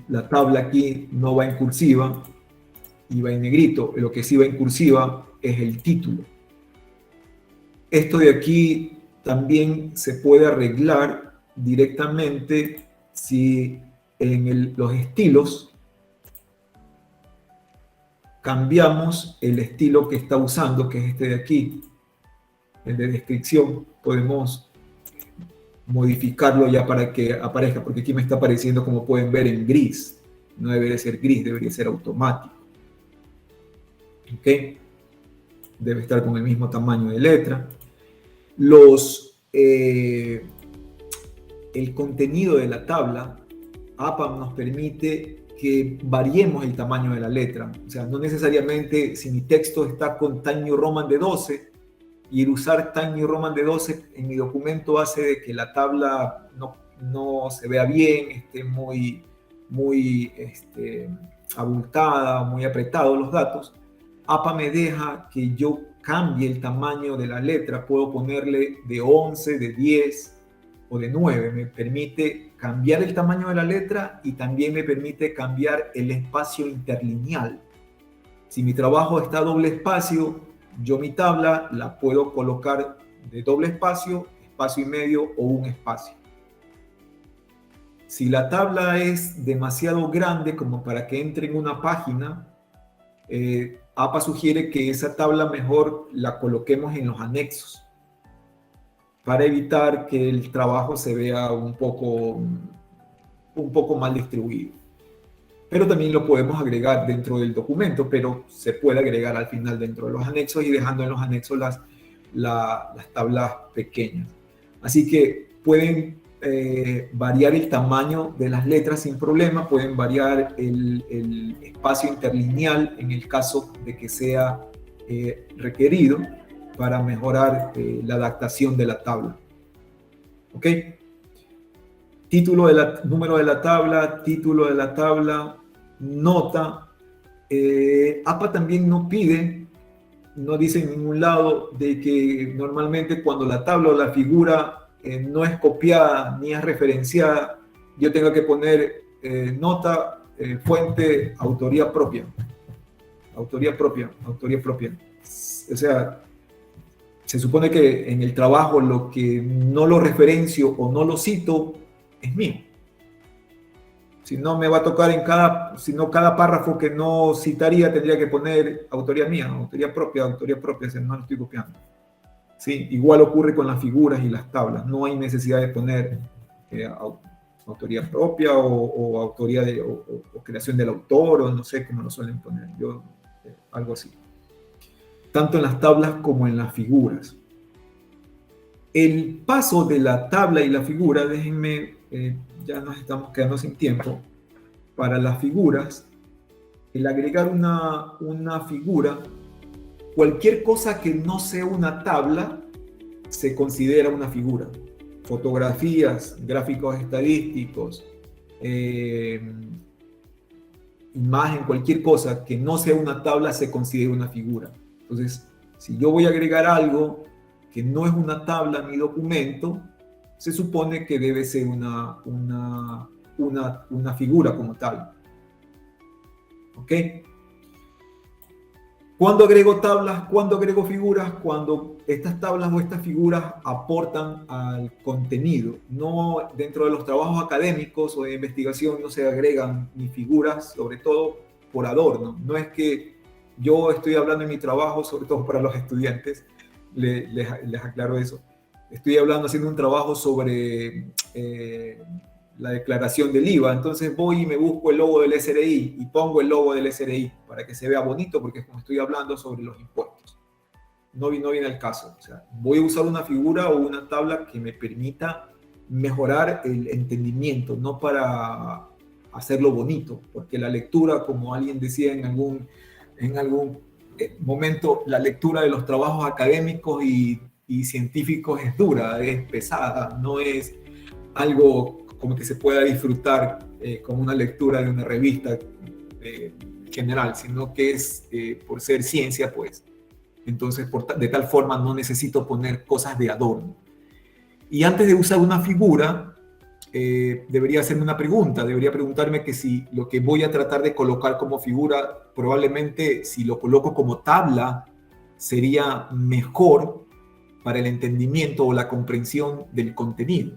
La tabla aquí no va en cursiva y va en negrito, lo que sí va en cursiva es el título. Esto de aquí también se puede arreglar directamente si en los estilos cambiamos el estilo que está usando, que es este de aquí, el de descripción. Podemos modificarlo ya para que aparezca, porque aquí me está apareciendo, como pueden ver, en gris. No debería ser gris, debería ser automático. ¿Ok? Debe estar con el mismo tamaño de letra. El contenido de la tabla, APAM nos permite que variemos el tamaño de la letra. O sea, no necesariamente si mi texto está con Times New Roman de 12, y el usar Times New Roman de 12 en mi documento hace de que la tabla no se vea bien, esté muy abultada, muy apretado los datos. APA me deja que yo cambie el tamaño de la letra. Puedo ponerle de 11, de 10 o de 9. Me permite cambiar el tamaño de la letra y también me permite cambiar el espacio interlineal. Si mi trabajo está a doble espacio, yo mi tabla la puedo colocar de doble espacio, espacio y medio o un espacio. Si la tabla es demasiado grande como para que entre en una página, APA sugiere que esa tabla mejor la coloquemos en los anexos para evitar que el trabajo se vea un poco mal distribuido. Pero también lo podemos agregar dentro del documento, pero se puede agregar al final dentro de los anexos y dejando en los anexos las tablas pequeñas. Así que pueden variar el tamaño de las letras sin problema, pueden variar el espacio interlineal en el caso de que sea requerido para mejorar la adaptación de la tabla. ¿Ok? número de la tabla, título de la tabla, nota. APA también no pide, no dice en ningún lado de que normalmente cuando la tabla o la figura no es copiada ni es referenciada, yo tenga que poner nota, fuente, autoría propia. Autoría propia. O sea, se supone que en el trabajo lo que no lo referencio o no lo cito es mío. Si no me va a tocar cada párrafo que no citaría tendría que poner autoría mía, autoría propia, si no lo estoy copiando. Sí, igual ocurre con las figuras y las tablas. No hay necesidad de poner autoría propia o autoría o creación del autor, o no sé cómo lo suelen poner. Algo así. Tanto en las tablas como en las figuras. El paso de la tabla y la figura, déjenme, ya nos estamos quedando sin tiempo. Para las figuras, el agregar una figura, cualquier cosa que no sea una tabla se considera una figura. Fotografías, gráficos estadísticos, imagen, cualquier cosa que no sea una tabla se considera una figura. Entonces, si yo voy a agregar algo que no es una tabla a mi documento, se supone que debe ser una figura como tal. ¿Ok? ¿Cuándo agrego tablas? ¿Cuándo agrego figuras? Cuando estas tablas o estas figuras aportan al contenido. No, dentro de los trabajos académicos o de investigación no se agregan ni figuras, sobre todo por adorno. No es que yo estoy hablando en mi trabajo, sobre todo para los estudiantes, les aclaro eso. Estoy haciendo un trabajo sobre la declaración del IVA, entonces voy y me busco el logo del SRI y pongo el logo del SRI para que se vea bonito, porque es como estoy hablando sobre los impuestos. No viene al caso. O sea, voy a usar una figura o una tabla que me permita mejorar el entendimiento, no para hacerlo bonito, porque la lectura, como alguien decía en algún momento, la lectura de los trabajos académicos y científicos es dura, es pesada, no es algo como que se pueda disfrutar como una lectura de una revista general, sino que es por ser ciencia, pues. Entonces, de tal forma no necesito poner cosas de adorno. Y antes de usar una figura, debería hacerme una pregunta, debería preguntarme que si lo que voy a tratar de colocar como figura, probablemente si lo coloco como tabla, sería mejor para el entendimiento o la comprensión del contenido.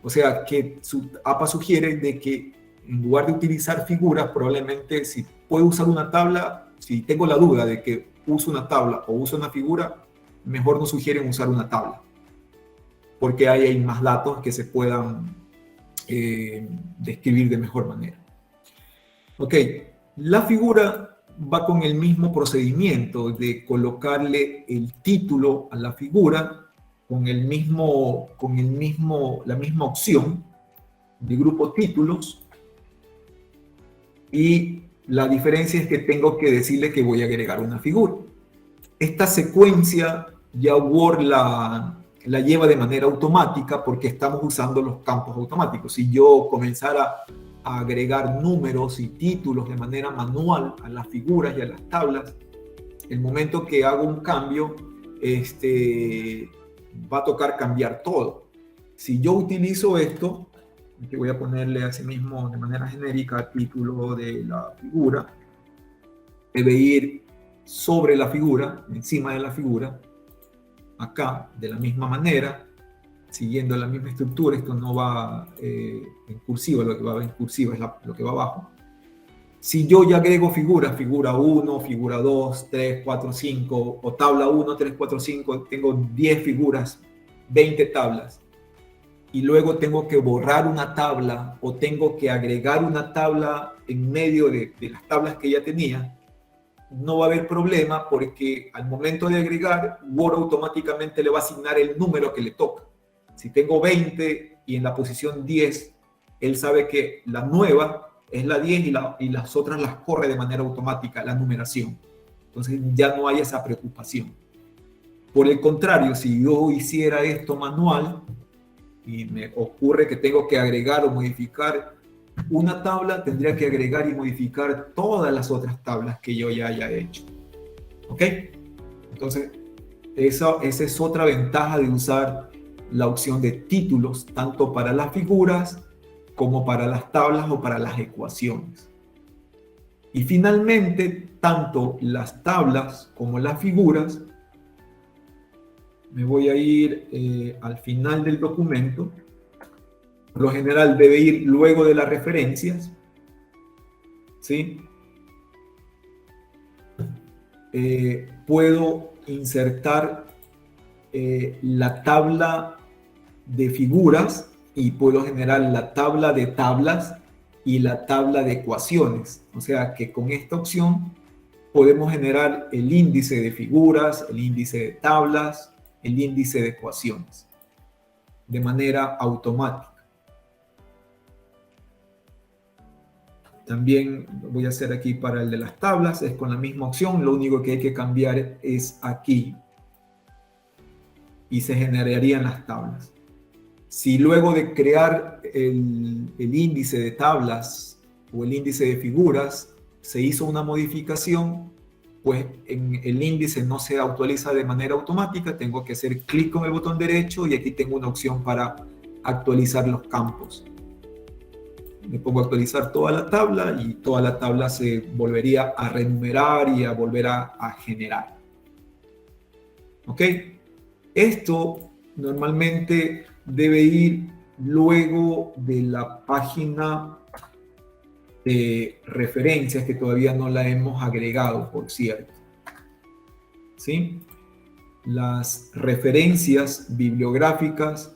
O sea, que APA sugiere de que en lugar de utilizar figuras, probablemente si puedo usar una tabla, si tengo la duda de que uso una tabla o uso una figura, mejor nos sugieren usar una tabla, porque ahí hay más datos que se puedan describir de mejor manera. Ok, la figura va con el mismo procedimiento de colocarle el título a la figura con la misma opción de grupo títulos, y la diferencia es que tengo que decirle que voy a agregar una figura. Esta secuencia ya Word la lleva de manera automática porque estamos usando los campos automáticos. Si yo comenzara a agregar números y títulos de manera manual a las figuras y a las tablas, el momento que hago un cambio, va a tocar cambiar todo. Si yo utilizo esto, que voy a ponerle así mismo de manera genérica título de la figura, debe ir sobre la figura, encima de la figura, acá, de la misma manera, siguiendo la misma estructura. Esto no va en cursiva, lo que va en cursiva es lo que va abajo. Si yo ya agrego figuras, figura 1, figura 2, 3, 4, 5, o tabla 1, 3, 4, 5, tengo 10 figuras, 20 tablas, y luego tengo que borrar una tabla o tengo que agregar una tabla en medio de las tablas que ya tenía, no va a haber problema, porque al momento de agregar, Word automáticamente le va a asignar el número que le toca. Si tengo 20 y en la posición 10, él sabe que la nueva es la 10 y las otras las corre de manera automática, la numeración. Entonces ya no hay esa preocupación. Por el contrario, si yo hiciera esto manual, y me ocurre que tengo que agregar o modificar una tabla, tendría que agregar y modificar todas las otras tablas que yo ya haya hecho. ¿Ok? Entonces, esa es otra ventaja de usar la opción de títulos, tanto para las figuras como para las tablas o para las ecuaciones. Y finalmente, tanto las tablas como las figuras, me voy a ir al final del documento. Por lo general debe ir luego de las referencias, ¿sí? Puedo insertar la tabla de figuras y puedo generar la tabla de tablas y la tabla de ecuaciones. O sea que con esta opción podemos generar el índice de figuras, el índice de tablas, el índice de ecuaciones de manera automática. También voy a hacer aquí para el de las tablas, es con la misma opción, lo único que hay que cambiar es aquí y se generarían las tablas. Si luego de crear el índice de tablas o el índice de figuras se hizo una modificación, pues en el índice no se actualiza de manera automática, tengo que hacer clic con el botón derecho y aquí tengo una opción para actualizar los campos. Me pongo a actualizar toda la tabla y toda la tabla se volvería a renumerar y a volver a generar. ¿Ok? Esto normalmente debe ir luego de la página de referencias, que todavía no la hemos agregado, por cierto. ¿Sí? Las referencias bibliográficas,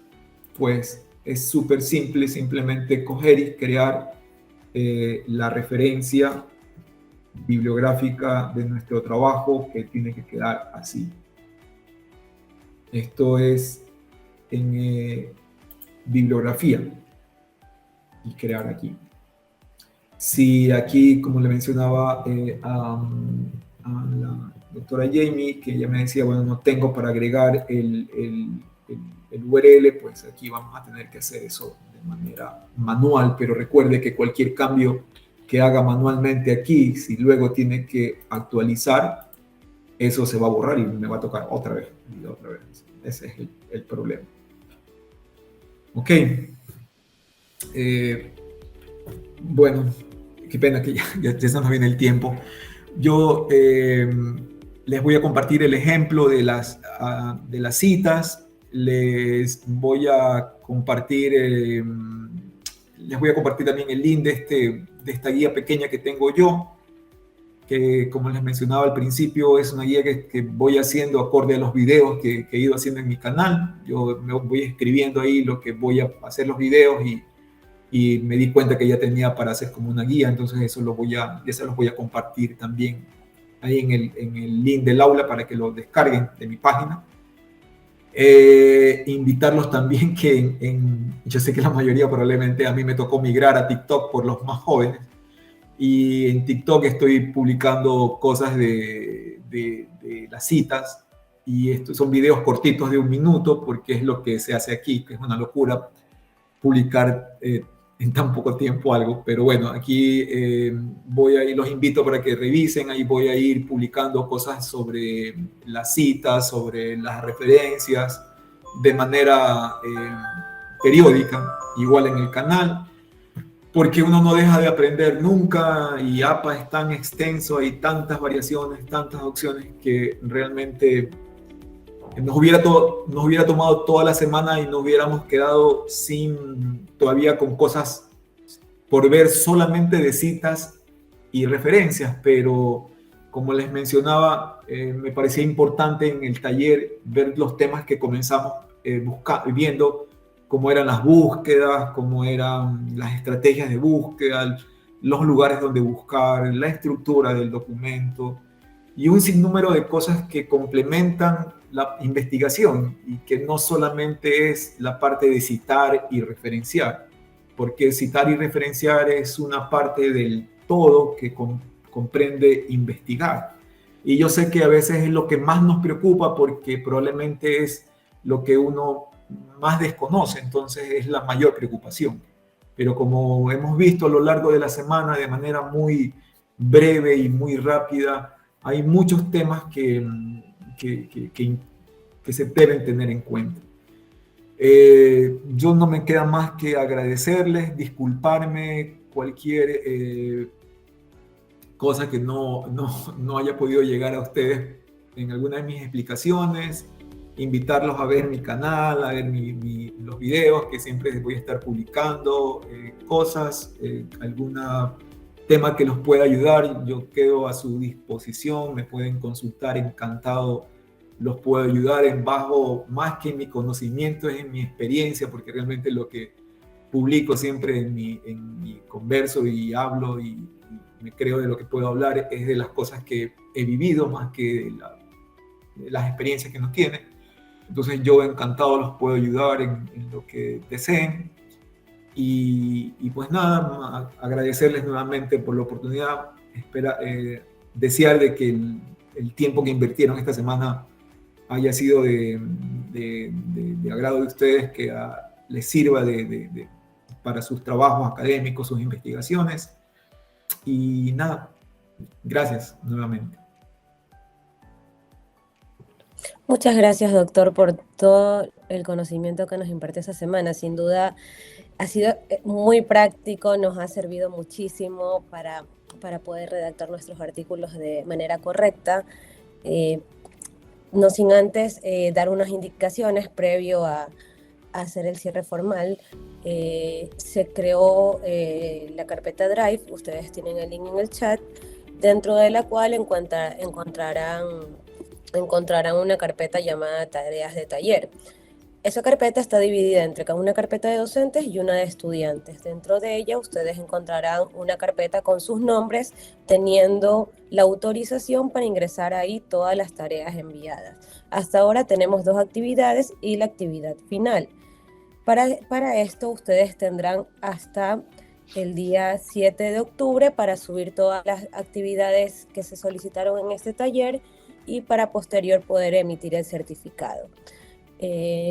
pues es súper simple, simplemente coger y crear la referencia bibliográfica de nuestro trabajo, que tiene que quedar así. Esto es en bibliografía y crear aquí. Si aquí, como le mencionaba a la doctora Jamie, que ella me decía, bueno, no tengo para agregar el URL, pues aquí vamos a tener que hacer eso de manera manual, pero recuerde que cualquier cambio que haga manualmente aquí, si luego tiene que actualizar, eso se va a borrar y me va a tocar otra vez y otra vez. Ese es el problema. Ok. Bueno, qué pena que ya se nos viene el tiempo. Yo les voy a compartir el ejemplo de las citas. Les voy a compartir también el link de esta guía pequeña que tengo yo, que como les mencionaba al principio es una guía que voy haciendo acorde a los videos que he ido haciendo en mi canal. Yo me voy escribiendo ahí lo que voy a hacer los videos y me di cuenta que ya tenía para hacer como una guía, entonces eso ya se los voy a compartir también ahí en el link del aula para que lo descarguen de mi página. Invitarlos también que yo sé que la mayoría probablemente a mí me tocó migrar a TikTok por los más jóvenes, y en TikTok estoy publicando cosas de las citas, y estos son videos cortitos de 1 minuto porque es lo que se hace aquí, que es una locura publicar en tan poco tiempo algo, pero bueno, aquí los invito para que revisen, ahí voy a ir publicando cosas sobre las citas, sobre las referencias, de manera periódica, igual en el canal, porque uno no deja de aprender nunca, y APA es tan extenso, hay tantas variaciones, tantas opciones, que realmente nos hubiera tomado toda la semana y nos hubiéramos quedado todavía con cosas por ver solamente de citas y referencias, pero como les mencionaba, me parecía importante en el taller ver los temas que comenzamos viendo, cómo eran las búsquedas, cómo eran las estrategias de búsqueda, los lugares donde buscar, la estructura del documento y un sinnúmero de cosas que complementan la investigación, y que no solamente es la parte de citar y referenciar, porque citar y referenciar es una parte del todo que comprende investigar. Y yo sé que a veces es lo que más nos preocupa, porque probablemente es lo que uno más desconoce, entonces es la mayor preocupación. Pero como hemos visto a lo largo de la semana, de manera muy breve y muy rápida, hay muchos temas que se deben tener en cuenta. Yo no me queda más que agradecerles, disculparme cualquier cosa que no haya podido llegar a ustedes en alguna de mis explicaciones, invitarlos a ver mi canal, a ver los videos que siempre voy a estar publicando, cosas, algún tema que los pueda ayudar, yo quedo a su disposición, me pueden consultar, encantado, los puedo ayudar en bajo, más que en mi conocimiento, es en mi experiencia, porque realmente lo que publico siempre en mi converso y hablo y me creo de lo que puedo hablar es de las cosas que he vivido más que de las experiencias que nos tienen. Entonces yo encantado los puedo ayudar en lo que deseen. Y pues nada, agradecerles nuevamente por la oportunidad, desear de que el tiempo que invirtieron esta semana haya sido de agrado de ustedes, que les sirva para sus trabajos académicos, sus investigaciones. Y nada, gracias nuevamente.
Muchas gracias, doctor, por todo el conocimiento que nos impartió esta semana. Sin duda, ha sido muy práctico, nos ha servido muchísimo para poder redactar nuestros artículos de manera correcta. No sin antes dar unas indicaciones previo a hacer el cierre formal. Se creó la carpeta Drive, ustedes tienen el link en el chat, dentro de la cual encontrarán una carpeta llamada Tareas de Taller. Esa carpeta está dividida entre una carpeta de docentes y una de estudiantes. Dentro de ella ustedes encontrarán una carpeta con sus nombres, teniendo la autorización para ingresar ahí todas las tareas enviadas. Hasta ahora tenemos 2 actividades y la actividad final. Para esto ustedes tendrán hasta el día 7 de octubre para subir todas las actividades que se solicitaron en este taller y para posterior poder emitir el certificado.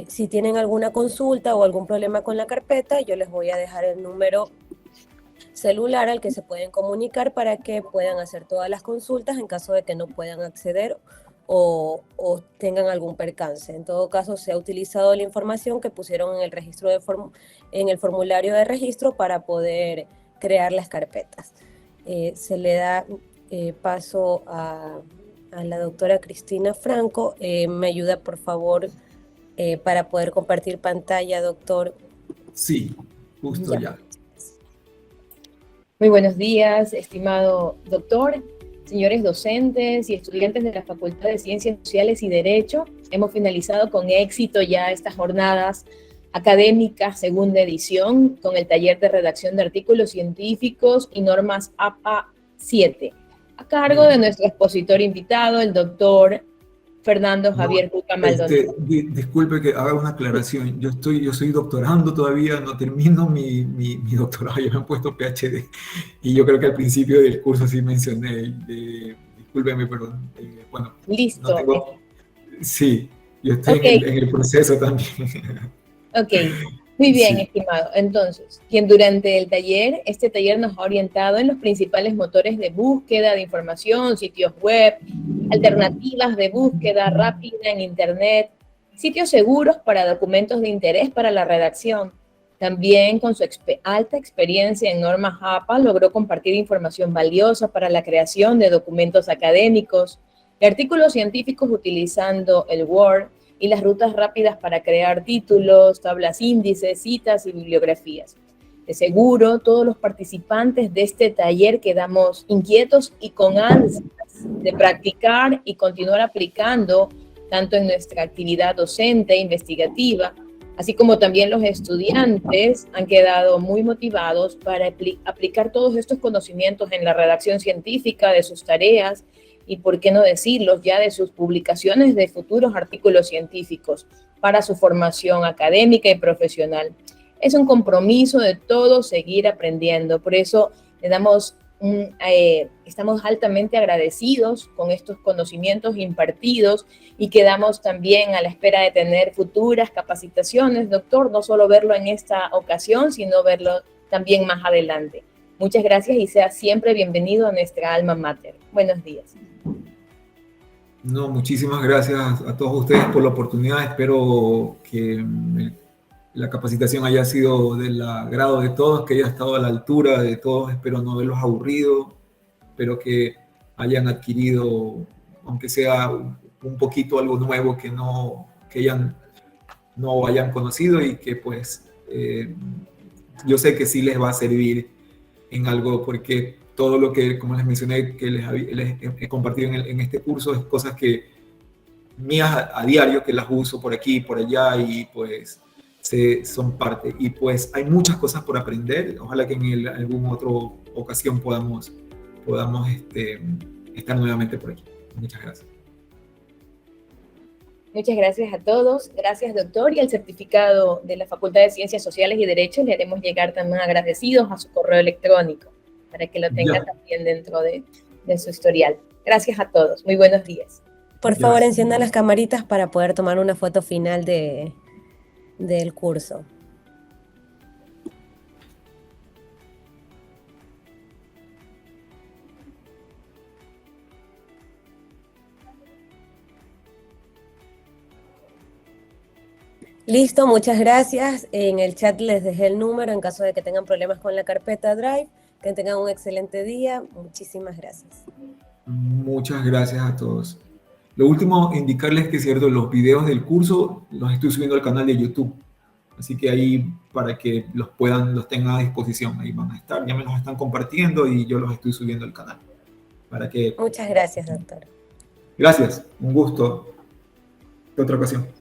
Si tienen alguna consulta o algún problema con la carpeta, yo les voy a dejar el número celular al que se pueden comunicar para que puedan hacer todas las consultas en caso de que no puedan acceder o tengan algún percance. En todo caso, se ha utilizado la información que pusieron en el registro en el formulario de registro para poder crear las carpetas. Se le da paso a la doctora Cristina Franco. ¿Me ayuda, por favor, para poder compartir pantalla, doctor?
Sí, justo ya.
Muy buenos días, estimado doctor, señores docentes y estudiantes de la Facultad de Ciencias Sociales y Derecho. Hemos finalizado con éxito ya estas jornadas académicas, segunda edición, con el taller de redacción de artículos científicos y normas APA 7, a cargo de nuestro expositor invitado, el doctor Fernando Javier Juca Maldonado.
Disculpe que haga una aclaración. Yo soy doctorando todavía, no termino mi doctorado, ya me han puesto PhD. Y yo creo que al principio del curso sí mencioné, discúlpeme, pero bueno.
Listo.
No tengo, sí, yo estoy en el proceso también.
Ok, muy bien,
sí.
Estimado. Entonces, quien durante este taller nos ha orientado en los principales motores de búsqueda de información, sitios web, alternativas de búsqueda rápida en Internet, sitios seguros para documentos de interés para la redacción. También con su alta experiencia en normas APA logró compartir información valiosa para la creación de documentos académicos y artículos científicos utilizando el Word y las rutas rápidas para crear títulos, tablas índices, citas y bibliografías. De seguro, todos los participantes de este taller quedamos inquietos y con ansias de practicar y continuar aplicando tanto en nuestra actividad docente e investigativa, así como también los estudiantes han quedado muy motivados para aplicar todos estos conocimientos en la redacción científica de sus tareas y, por qué no decirlo, ya de sus publicaciones de futuros artículos científicos para su formación académica y profesional. Es un compromiso de todos seguir aprendiendo, por eso le damos estamos altamente agradecidos con estos conocimientos impartidos y quedamos también a la espera de tener futuras capacitaciones, doctor, no solo verlo en esta ocasión, sino verlo también más adelante. Muchas gracias y sea siempre bienvenido a nuestra alma mater. Buenos días.
No, muchísimas gracias a todos ustedes por la oportunidad. Espero que la capacitación haya sido del agrado de todos, que haya estado a la altura de todos. Espero no verlos aburridos. Espero que hayan adquirido, aunque sea un poquito algo nuevo que no hayan conocido, y que pues yo sé que sí les va a servir en algo, porque todo lo que, como les mencioné, que les he compartido en este curso, es cosas que mías a diario, que las uso por aquí y por allá, y pues son parte. Y pues hay muchas cosas por aprender. Ojalá que en alguna otra ocasión podamos estar nuevamente por aquí. Muchas gracias.
Muchas gracias a todos. Gracias, doctor. Y el certificado de la Facultad de Ciencias Sociales y Derechos le haremos llegar también agradecidos a su correo electrónico, para que lo tenga también dentro de su historial. Gracias a todos. Muy buenos días.
Por favor, enciendan las camaritas para poder tomar una foto final del curso. Listo, muchas gracias. En el chat les dejé el número en caso de que tengan problemas con la carpeta Drive. Que tengan un excelente día. Muchísimas gracias.
Muchas gracias a todos. Lo último, indicarles que, cierto, los videos del curso los estoy subiendo al canal de YouTube. Así que ahí, para que los tengan a disposición, ahí van a estar. Ya me los están compartiendo y yo los estoy subiendo al canal.
Muchas gracias, doctor.
Gracias, un gusto. En otra ocasión.